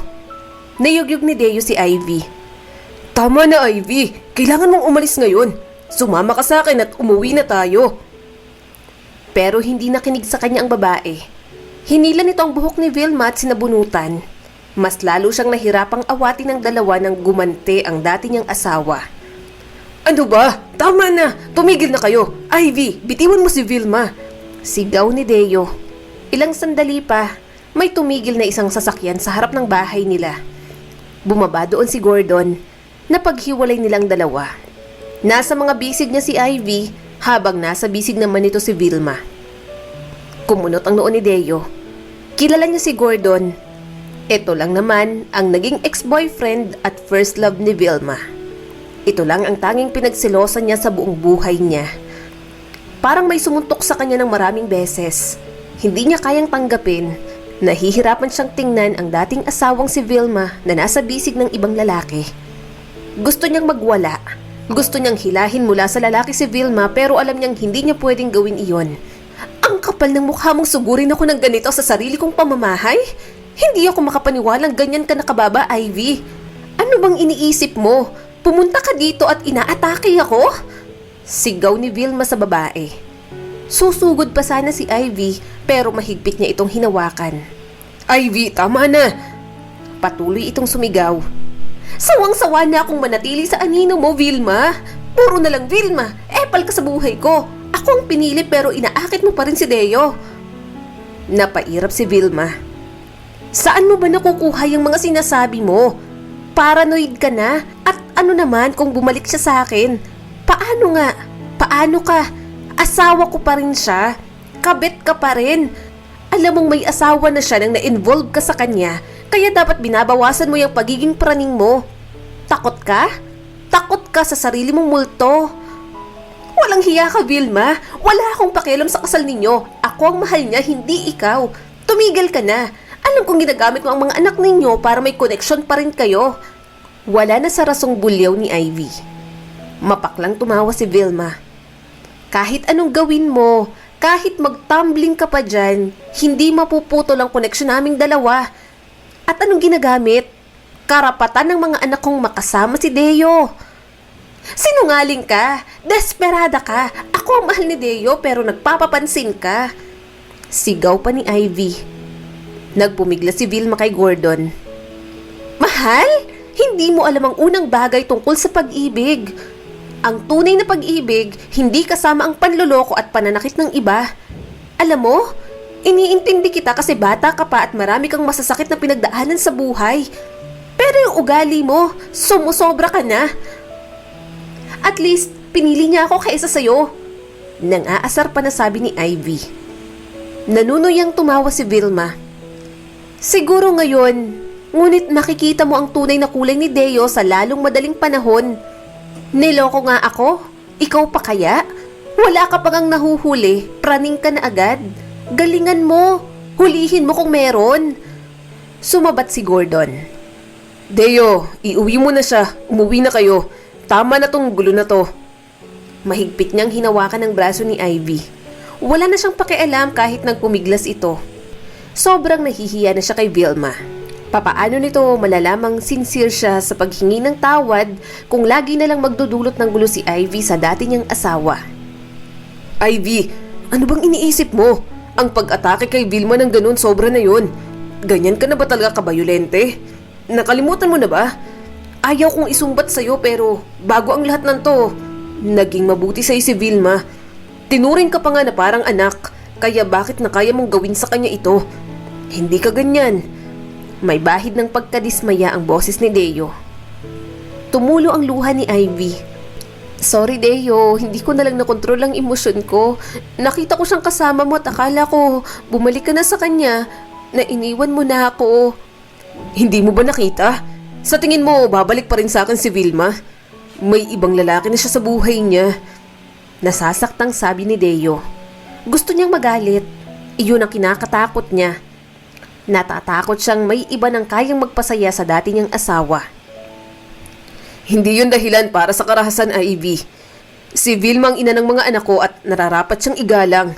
nayugyug ni Deo si Ivy. Tama na, Ivy. Kailangan mong umalis ngayon. Sumama ka sa akin at umuwi na tayo. Pero hindi nakinig sa kanya ang babae. Hinila nito ang buhok ni Vilma at sinabunutan. Mas lalo siyang nahirapang awatin ng dalawa nang gumante ang dati niyang asawa. Ano ba? Tama na! Tumigil na kayo! Ivy, bitiwan mo si Vilma! Sigaw ni Deo. Ilang sandali pa, may tumigil na isang sasakyan sa harap ng bahay nila. Bumaba doon si Gordon, napaghiwalay nilang dalawa. Nasa mga bisig niya si Ivy, habang nasa bisig naman nito si Vilma. Kumunot ang noo ni Deo. Kilala niya si Gordon. Ito lang naman ang naging ex-boyfriend at first love ni Vilma. Ito lang ang tanging pinagselosan niya sa buong buhay niya. Parang may sumuntok sa kanya ng maraming beses. Hindi niya kayang tanggapin, Nahihirapan siyang tingnan ang dating asawang si Vilma na nasa bisig ng ibang lalaki. Gusto niyang magwala. Gusto niyang hilahin mula sa lalaki si Vilma pero alam niyang hindi niya pwedeng gawin iyon. Ang kapal ng mukha mong sugurin ako ng ganito sa sarili kong pamamahay? Hindi ako makapaniwalang ganyan ka nakababa, Ivy. Ano bang iniisip mo? Pumunta ka dito at inaatake ako? Sigaw ni Vilma sa babae. Susugod pa sana si Ivy pero mahigpit niya itong hinawakan. Ivy, tama na! Patuloy itong sumigaw. Sawang-sawa na akong manatili sa anino mo, Vilma. Puro na lang Vilma, epal ka sa buhay ko. Ako ang pinili pero inaakit mo pa rin si Deo. Napairap si Vilma. Saan mo ba nakukuha yung mga sinasabi mo? Paranoid ka na? At ano naman kung bumalik siya sa akin? Paano nga? Paano ka? Asawa ko pa rin siya. Kabit ka pa rin. Alam mong may asawa na siya nang na-involve ka sa kanya, kaya dapat binabawasan mo yung pagiging praning mo. Takot ka? Takot ka sa sarili mong multo. Walang hiya ka, Vilma. Wala akong pakialam sa kasal ninyo. Ako ang mahal niya, hindi ikaw. Tumigil ka na. Alam kong ginagamit mo ang mga anak ninyo para may connection pa rin kayo. Wala na sa rasong bulyaw ni Ivy. Mapaklang tumawa si Vilma. Kahit anong gawin mo, kahit magtumbling ka pa dyan, hindi mapuputol ang koneksyon naming dalawa. At anong ginagamit? Karapatan ng mga anak kong makasama si Deo. Sinungaling ka, desperada ka. Ako ang mahal ni Deo pero nagpapapansin ka. Sigaw pa ni Ivy. Nagpumigla si Vilma kay Gordon. Mahal? Hindi mo alam ang unang bagay tungkol sa pag-ibig. Ang tunay na pag-ibig, hindi kasama ang panloloko at pananakit ng iba. Alam mo, iniintindi kita kasi bata ka pa at marami kang masasakit na pinagdaanan sa buhay. Pero yung ugali mo, sumusobra ka na. At least, pinili niya ako kaysa sa'yo. Nang aasar pa na sabi ni Ivy. Nanunuyang tumawa si Vilma. Siguro ngayon, ngunit makikita mo ang tunay na kulay ni Deo sa lalong madaling panahon. Niloko nga ako? Ikaw pa kaya? Wala ka pang nahuhuli, praning ka na agad. Galingan mo, hulihin mo kung meron. Sumabat si Gordon. Deo, iuwi mo na siya. Umuwi na kayo. Tama na tong gulo na to. Mahigpit niyang hinawakan ang braso ni Ivy. Wala na siyang pakialam kahit nagpumiglas ito. Sobrang nahihiya na siya kay Vilma. Papaano nito malalamang sincere siya sa paghingi ng tawad kung lagi na lang magdudulot ng gulo si Ivy sa dati niyang asawa? Ivy, ano bang iniisip mo? Ang pag-atake kay Vilma ng ganun sobra na yun. Ganyan ka na ba talaga kabayolente? Nakalimutan mo na ba? Ayaw kong isumbat sa'yo pero bago ang lahat ng to, naging mabuti sa'yo si Vilma. Tinuring ka pa nga na parang anak, kaya bakit na kaya mong gawin sa kanya ito? Hindi ka ganyan. May bahid ng pagkadismaya ang boses ni Deo. Tumulo ang luha ni Ivy. Sorry Deo, hindi ko na lang nakontrol ang emosyon ko. Nakita ko siyang kasama mo at akala ko bumalik ka na sa kanya na iniwan mo na ako. Hindi mo ba nakita? Sa tingin mo, babalik pa rin sa akin si Vilma? May ibang lalaki na siya sa buhay niya. Nasasaktang sabi ni Deo. Gusto niyang magalit. Iyon ang kinakatakot niya. Natatakot siyang may iba nang kayang magpasaya sa dati niyang asawa. Hindi yun dahilan para sa karahasan, Ivy. Si Vilma ang ina ng mga anak ko at nararapat siyang igalang.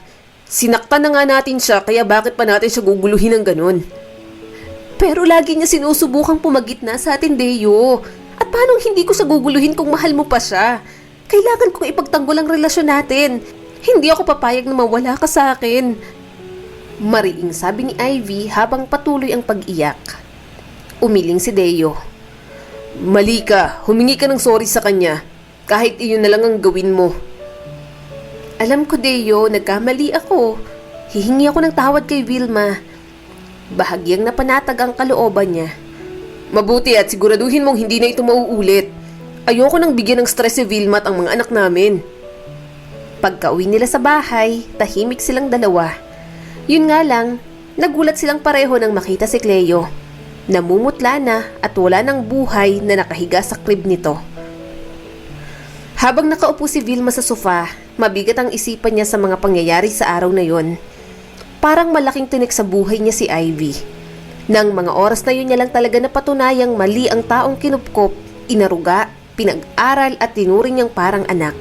Sinaktan na nga natin siya kaya bakit pa natin siya guguluhin ng ganun? Pero lagi niya sinusubukang pumagitna sa atin, Deo. At paano hindi ko siya guguluhin kung mahal mo pa siya? Kailangan kong ipagtanggol ang relasyon natin. Hindi ako papayag na mawala ka sa akin. Mariing sabi ni Ivy habang patuloy ang pag-iyak. Umiling si Deo. Mali ka, humingi ka ng sorry sa kanya. Kahit iyon na lang ang gawin mo. Alam ko Deo, nagkamali ako. Hihingi ako ng tawad kay Vilma. Bahagyang napanatag ang kalooban niya. Mabuti at siguraduhin mong hindi na ito mauulit. Ayoko nang bigyan ng stress si Vilma at ang mga anak namin. Pagka-uwi nila sa bahay, tahimik silang dalawa. Yun nga lang, nagulat silang pareho nang makita si Cleo. Namumutla na at wala ng buhay na nakahiga sa crib nito. Habang nakaupo si Vilma sa sofa, mabigat ang isipan niya sa mga pangyayari sa araw na yon. Parang malaking tinik sa buhay niya si Ivy. Nang mga oras na yun niya lang talaga napatunayang mali ang taong kinupkop, inaruga, pinag-aral at tinuring niyang parang anak.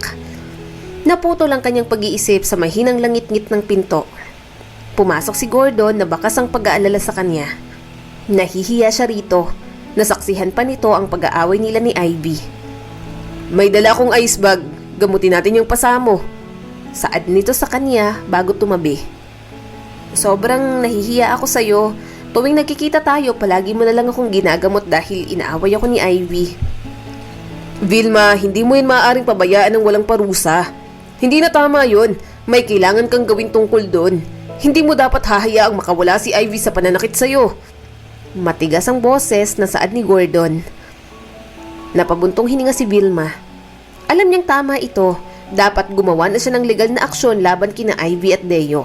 Naputo lang kanyang pag-iisip sa mahinang langit-ngit ng pinto. Pumasok si Gordon na bakas ang pag-aalala sa kanya. Nahihiya siya rito. Nasaksihan pa nito ang pag-aaway nila ni Ivy. May dala akong ice bag. Gamutin natin yung pasamo. Saad nito sa kanya bago tumabi. Sobrang nahihiya ako sa'yo. Tuwing nagkikita tayo, palagi mo na lang akong ginagamot dahil inaaway ako ni Ivy. Vilma, hindi mo yun maaaring pabayaan ng walang parusa. Hindi na tama yun. May kailangan kang gawin tungkol doon. Hindi mo dapat hahayaang makawala si Ivy sa pananakit sa'yo. Matigas ang boses na saad ni Gordon. Napabuntong hininga si Vilma. Alam niyang tama ito. Dapat gumawa na siya ng legal na aksyon laban kina Ivy at Deo.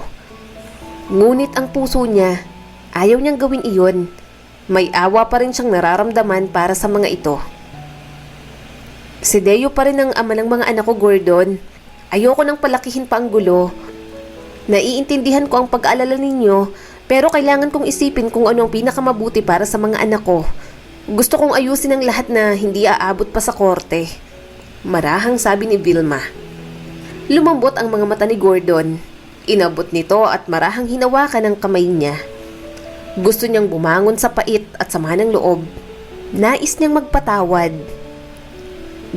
Ngunit ang puso niya, ayaw niyang gawin iyon. May awa pa rin siyang nararamdaman para sa mga ito. Si Deo pa rin ang ama ng mga anak ko, Gordon. Ayoko nang palakihin pa ang gulo. Naiintindihan ko ang pag-aalala ninyo, pero kailangan kong isipin kung ano ang pinakamabuti para sa mga anak ko. Gusto kong ayusin ang lahat na hindi aabot pa sa korte. Marahang sabi ni Vilma. Lumambot ang mga mata ni Gordon. Inabot nito at marahang hinawakan ang kamay niya. Gusto niyang bumangon sa pait at sama ng loob. Nais niyang magpatawad.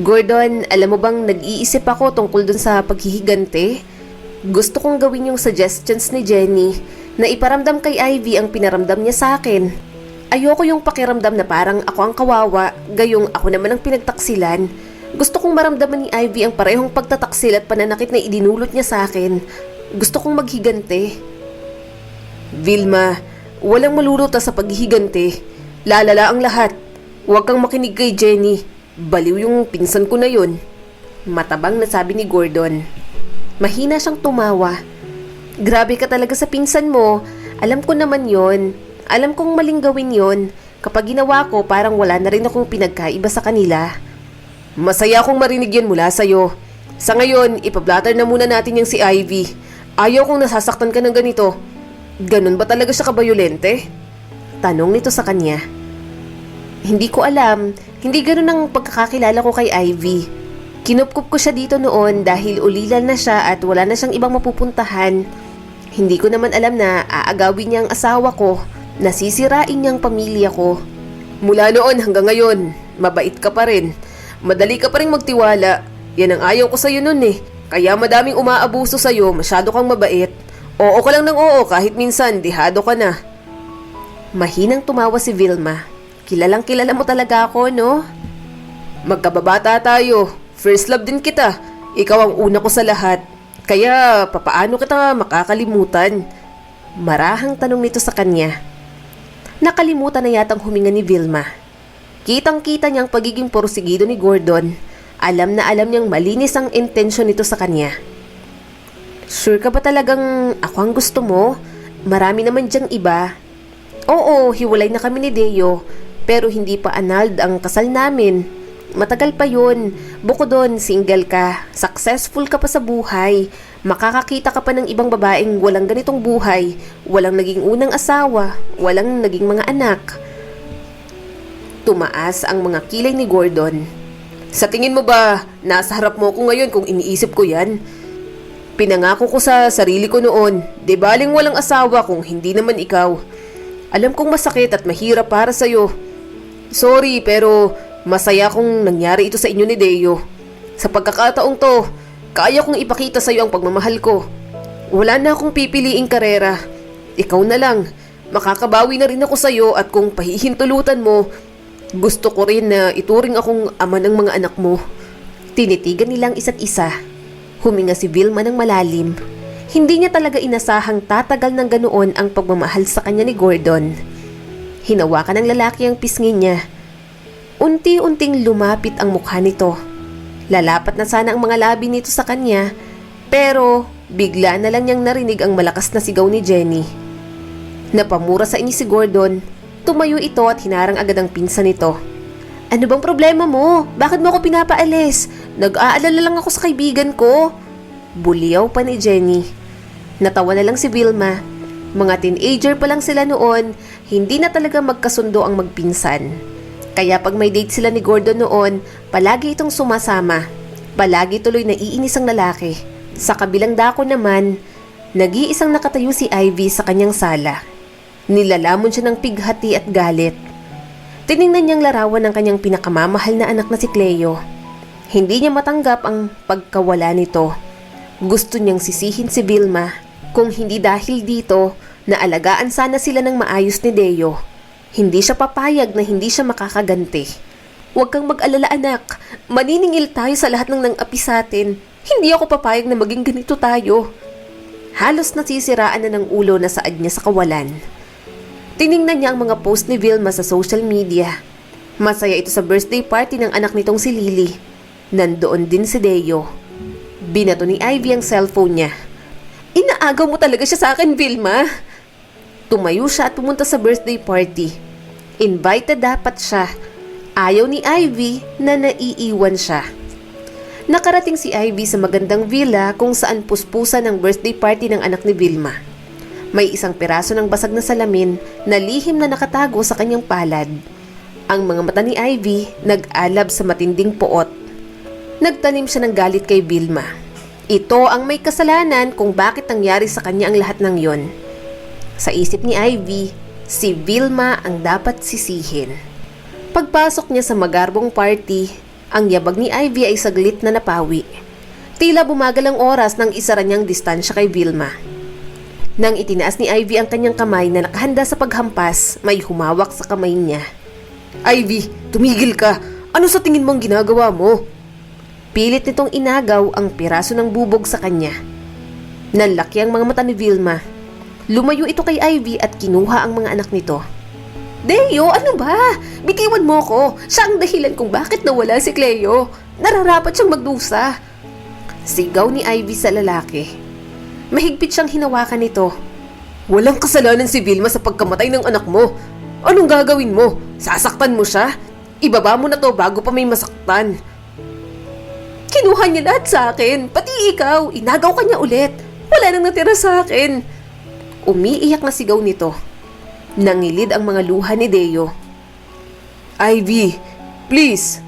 Gordon, alam mo bang nag-iisip ako tungkol dun sa paghihigante? Gusto kong gawin yung suggestions ni Jenny na iparamdam kay Ivy ang pinaramdam niya sa akin. Ayoko yung pakiramdam na parang ako ang kawawa, gayong ako naman ang pinagtaksilan. Gusto kong maramdaman ni Ivy ang parehong pagtataksil at pananakit na idinulot niya sa akin. Gusto kong maghigante. Vilma, walang maluluta sa paghihigante. Lalala ang lahat. Huwag kang makinig kay Jenny. Baliw yung pinsan ko na yun. Matabang na sabi ni Gordon. Mahina siyang tumawa. Grabe ka talaga sa pinsan mo. Alam ko naman yon. Alam kong maling gawin yon. Kapag ginawa ko, parang wala na rin akong pinagkaiba sa kanila. Masaya akong marinig yun mula sa'yo. Sa ngayon, ipablatter na muna natin yung si Ivy. Ayaw kong nasasaktan ka ng ganito. Ganun ba talaga siya kabayolente? Tanong nito sa kanya. Hindi ko alam. Hindi ganun ang pagkakakilala ko kay Ivy. Kinupkup ko siya dito noon dahil ulilan na siya at wala na siyang ibang mapupuntahan. Hindi ko naman alam na aagawin niya ang asawa ko, nasisirain niya ang pamilya ko. Mula noon hanggang ngayon, mabait ka pa rin. Madali ka pa rin magtiwala. Yan ang ayaw ko sa'yo nun eh. Kaya madaming umaabuso sa'yo, masyado kang mabait. Oo ka lang ng oo kahit minsan dihado ka na. Mahinang tumawa si Vilma. Kilalang kilala mo talaga ako, no? Magkababata tayo. First love din kita. Ikaw ang una ko sa lahat. Kaya papaano kita makakalimutan? Marahang tanong nito sa kanya. Nakalimutan na yatang huminga ni Vilma. Kitang-kita niyang pagiging porsigido ni Gordon. Alam na alam niyang malinis ang intensyon nito sa kanya. Sure ka ba talagang ako ang gusto mo? Marami naman diyang iba. Oo, hiwalay na kami ni Deo, pero hindi pa annulled ang kasal namin. Matagal pa yun. Bukod doon, single ka. Successful ka pa sa buhay. Makakakita ka pa ng ibang babaeng walang ganitong buhay. Walang naging unang asawa. Walang naging mga anak. Tumaas ang mga kilay ni Gordon. Sa tingin mo ba, nasa harap mo ko ngayon kung iniisip ko yan? Pinangako ko sa sarili ko noon, di baling walang asawa kung hindi naman ikaw. Alam kong masakit at mahirap para sa'yo. Sorry, pero masaya kong nangyari ito sa inyo ni Deo. Sa pagkakataong to, kaya kong ipakita sa'yo ang pagmamahal ko. Wala na akong pipiliing karera. Ikaw na lang. Makakabawi na rin ako sa'yo at kung pahihintulutan mo, gusto ko rin na ituring akong ama ng mga anak mo. Tinitigan nilang isa't isa. Huminga si Vilma ng malalim. Hindi niya talaga inasahang tatagal ng ganoon ang pagmamahal sa kanya ni Gordon. Hinawakan ng lalaki ang pisngi niya. Unti-unting lumapit ang mukha nito. Lalapat na sana ang mga labi nito sa kanya, pero bigla na lang niyang narinig ang malakas na sigaw ni Jenny. Napamura sa inis si Gordon. Tumayo ito at hinarang agad ang pinsan nito. Ano bang problema mo? Bakit mo ako pinapaalis? Nag-aalala lang ako sa kaibigan ko. Buliyaw pa ni Jenny. Natawa na lang si Vilma. Mga teenager pa lang sila noon, hindi na talaga magkasundo ang magpinsan. Kaya pag may date sila ni Gordon noon, palagi itong sumasama. Palagi tuloy naiinis ang lalaki. Sa kabilang dako naman, nag-iisang nakatayo si Ivy sa kanyang sala. Nilalamon siya ng pighati at galit. Tiningnan niyang larawan ng kanyang pinakamamahal na anak na si Cleo. Hindi niya matanggap ang pagkawala nito. Gusto niyang sisihin si Vilma. Kung hindi dahil dito, naalagaan sana sila ng maayos ni Deo. Hindi siya papayag na hindi siya makakaganti. Huwag kang mag-alala anak, maniningil tayo sa lahat ng nang-api sa atin. Hindi ako papayag na maging ganito tayo. Halos nasisiraan na ng ulo na saad niya sa kawalan. Tiningnan niya ang mga post ni Vilma sa social media. Masaya ito sa birthday party ng anak nitong si Lily. Nandoon din si Deo. Binato ni Ivy ang cellphone niya. Inaagaw mo talaga siya sa akin, Vilma. Tumayo siya at pumunta sa birthday party. Invited dapat siya. Ayaw ni Ivy na naiiwan siya. Nakarating si Ivy sa magandang villa kung saan puspusan ang birthday party ng anak ni Vilma. May isang piraso ng basag na salamin na lihim na nakatago sa kanyang palad. Ang mga mata ni Ivy nag-alab sa matinding poot. Nagtanim siya ng galit kay Vilma. Ito ang may kasalanan kung bakit nangyari sa kanya ang lahat ng yon. Sa isip ni Ivy, si Vilma ang dapat sisihin. Pagpasok niya sa magarbong party, ang yabag ni Ivy ay saglit na napawi. Tila bumagal ang oras nang isara niyang distansya kay Vilma. Nang itinaas ni Ivy ang kanyang kamay na nakahanda sa paghampas, may humawak sa kamay niya. Ivy, tumigil ka. Ano sa tingin mong ginagawa mo? Pilit nitong inagaw ang piraso ng bubog sa kanya. Nanlaki ang mga mata ni Vilma. Lumayo ito kay Ivy at kinuha ang mga anak nito. Deo, ano ba? Bitiwan mo ko. Siya ang dahilan kung bakit nawala si Cleo. Nararapat siyang magdusa. Sigaw ni Ivy sa lalaki. Mahigpit siyang hinawakan nito. Walang kasalanan si Vilma sa pagkamatay ng anak mo. Anong gagawin mo? Sasaktan mo siya? Ibaba mo na to bago pa may masaktan. Kinuha niya lahat sa akin, pati ikaw, inagaw ka niya ulit. Wala nang natira sa akin. Umiiyak na sigaw nito. Nangilid ang mga luha ni Deo. Ivy, please.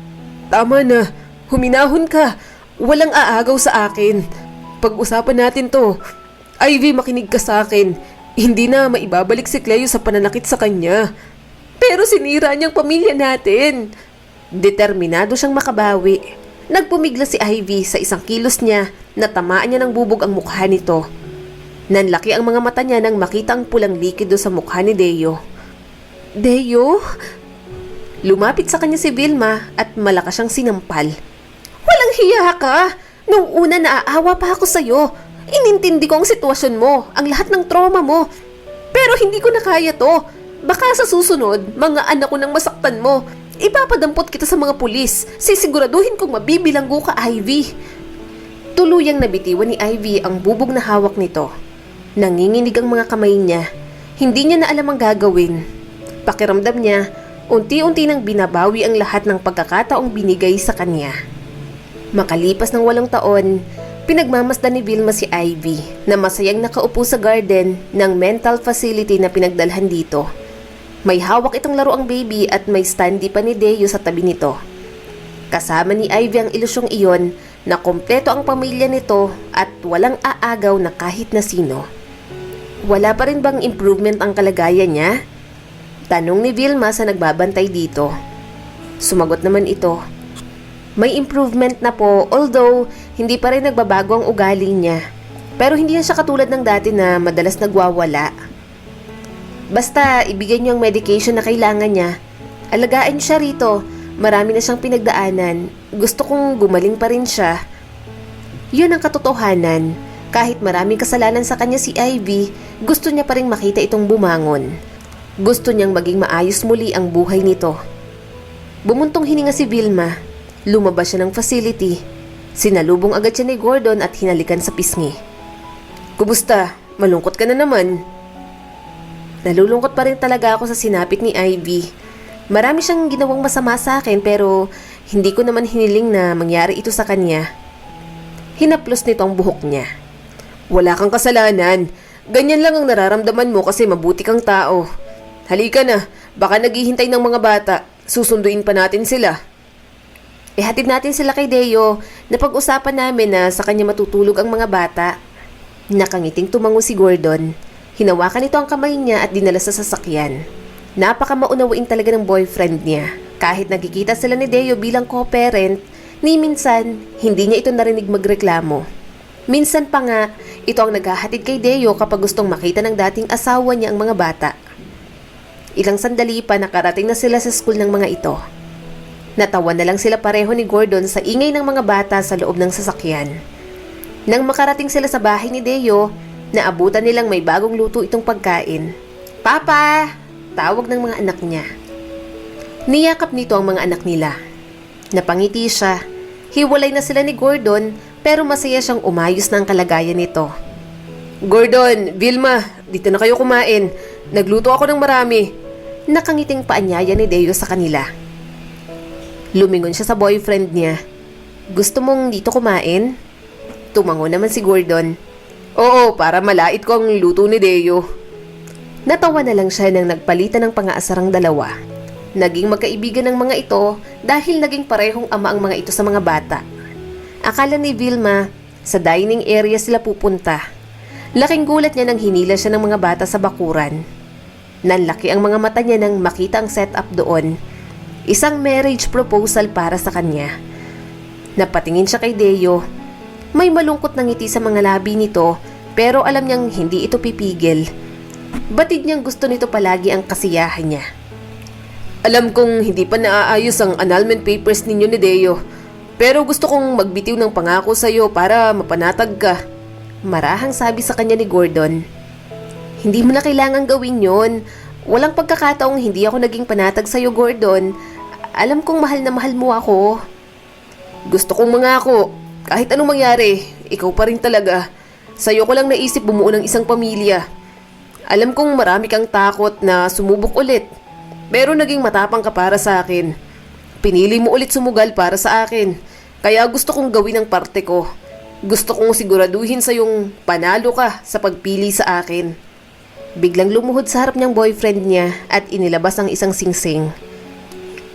Tama na. Huminahon ka. Walang aagaw sa akin. Pag-usapan natin to. Ivy, makinig ka sa akin. Hindi na maibabalik si Cleo sa pananakit sa kanya. Pero sinira niyang pamilya natin. Determinado siyang makabawi. Nagpumigla si Ivy sa isang kilos niya na tamaan niya ng bubog ang mukha nito. Nanlaki ang mga mata niya nang makita ang pulang likido sa mukha ni Deo. Deo? Lumapit sa kanya si Vilma at malakas siyang sinampal. Walang hiya ka! Nung una naaawa pa ako sa'yo. Inintindi ko ang sitwasyon mo, ang lahat ng trauma mo. Pero hindi ko na kaya to. Baka sa susunod, mga anak ko nang masaktan mo. Ipapadampot kita sa mga pulis. Sisiguraduhin kong mabibilanggo ka, Ivy. Tuluyang nabitiwan ni Ivy ang bubog na hawak nito. Nanginginig ang mga kamay niya. Hindi niya na alam ang gagawin. Pakiramdam niya, unti-unti nang binabawi ang lahat ng pagkakataong binigay sa kanya. Makalipas ng 8 taon, pinagmamasdan ni Vilma si Ivy na masayang nakaupo sa garden ng mental facility na pinagdalhan dito. May hawak itong laruang baby at may standee pa ni Deo sa tabi nito. Kasama ni Ivy ang ilusyong iyon na kompleto ang pamilya nito at walang aagaw na kahit na sino. Wala pa rin bang improvement ang kalagayan niya? Tanong ni Vilma sa nagbabantay dito. Sumagot naman ito. May improvement na po, although hindi pa rin nagbabago ang ugali niya. Pero hindi na siya katulad ng dati na madalas nagwawala. Basta ibigay niyo ang medication na kailangan niya. Alagaan siya rito. Marami na siyang pinagdaanan. Gusto kong gumaling pa rin siya. Yun ang katotohanan. Kahit maraming kasalanan sa kanya si Ivy, gusto niya pa rin makita itong bumangon. Gusto niyang maging maayos muli ang buhay nito. Bumuntong hininga si Vilma. Lumabas siya ng facility. Sinalubong agad siya ni Gordon at hinalikan sa pisngi. Kumusta? Malungkot ka na naman. Nalulungkot pa rin talaga ako sa sinapit ni Ivy. Marami siyang ginawang masama sa akin pero hindi ko naman hiniling na mangyari ito sa kanya. Hinaplos nito ang buhok niya. Wala kang kasalanan. Ganyan lang ang nararamdaman mo kasi mabuti kang tao. Halika na, baka naghihintay ng mga bata. Susunduin pa natin sila. Ihatid natin sila kay Deo. Napag-usapan namin na sa kanya matutulog ang mga bata. Nakangiting tumango si Gordon. Hinawakan nito ang kamay niya at dinala sa sasakyan. Napaka-maunawain talaga ng boyfriend niya. Kahit nagkikita sila ni Deo bilang co-parent, ni minsan, hindi niya ito narinig magreklamo. Minsan pa nga, ito ang naghahatid kay Deo kapag gustong makita ng dating asawa niya ang mga bata. Ilang sandali pa nakarating na sila sa school ng mga ito. Natawa na lang sila pareho ni Gordon sa ingay ng mga bata sa loob ng sasakyan. Nang makarating sila sa bahay ni Deo, naabutan nilang may bagong luto itong pagkain. "Papa!" Tawag ng mga anak niya. Niyakap nito ang mga anak nila. Napangiti siya. Hiwalay na sila ni Gordon pero masaya siyang umayos na ang kalagayan nito. Gordon, Vilma, dito na kayo kumain. Nagluto ako ng marami. Nakangiting paanyaya ni Deo sa kanila. Lumingon siya sa boyfriend niya. "Gusto mong dito kumain?" Tumango naman si Gordon. Oo, para malait ko ang luto ni Deo. Natawa na lang siya nang nagpalitan ng pangaasarang dalawa. Naging magkaibigan ng mga ito dahil naging parehong ama ang mga ito sa mga bata. Akala ni Vilma, sa dining area sila pupunta. Laking gulat niya nang hinila siya ng mga bata sa bakuran. Nanlaki ang mga mata niya nang makita ang setup doon. Isang marriage proposal para sa kanya. Napatingin siya kay Deo. May malungkot na ngiti sa mga labi nito pero alam niyang hindi ito pipigil. Batid niyang gusto nito palagi ang kasiyahan niya. Alam kong hindi pa naaayos ang annulment papers ninyo ni Deo. Pero gusto kong magbitiw ng pangako sa'yo para mapanatag ka. Marahang sabi sa kanya ni Gordon. Hindi mo na kailangang gawin yon. Walang pagkakataong hindi ako naging panatag sa'yo, Gordon. Alam kong mahal na mahal mo ako. Gusto kong mangako. Kahit anong mangyari, ikaw pa rin talaga. Sa'yo ko lang naisip bumuo ng isang pamilya. Alam kong marami kang takot na sumubok ulit. Pero naging matapang ka para sa akin. Pinili mo ulit sumugal para sa akin. Kaya gusto kong gawin ang parte ko. Gusto kong siguraduhin sa yung panalo ka sa pagpili sa akin. Biglang lumuhod sa harap niyang boyfriend niya at inilabas ang isang singsing.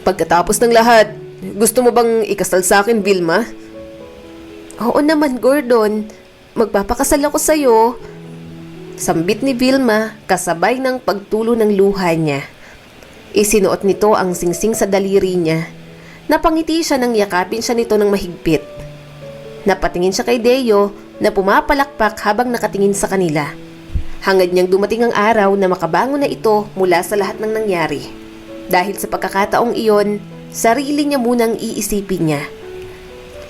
Pagkatapos ng lahat, gusto mo bang ikasal sa akin, Vilma? Oo naman, Gordon. Magpapakasal ako sa'yo. Sambit ni Vilma kasabay ng pagtulo ng luha niya. Isinuot nito ang singsing sa daliri niya. Napangiti siya nang yakapin siya nito ng mahigpit. Napatingin siya kay Deo na pumapalakpak habang nakatingin sa kanila. Hangad niyang dumating ang araw na makabangon na ito mula sa lahat ng nangyari. Dahil sa pagkakataong iyon, sarili niya munang iisipin niya.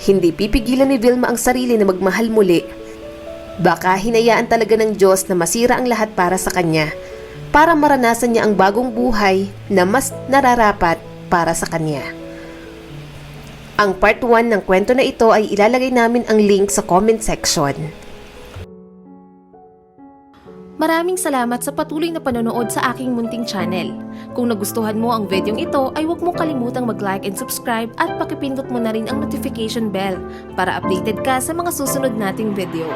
Hindi pipigilan ni Vilma ang sarili na magmahal muli. Baka hinayaan talaga ng Diyos na masira ang lahat para sa kanya, para maranasan niya ang bagong buhay na mas nararapat para sa kanya. Ang part 1 ng kwento na ito ay ilalagay namin ang link sa comment section. Maraming salamat sa patuloy na panonood sa aking munting channel. Kung nagustuhan mo ang videong ito ay huwag mo kalimutang mag-like and subscribe at pakipindot mo na rin ang notification bell para updated ka sa mga susunod nating video.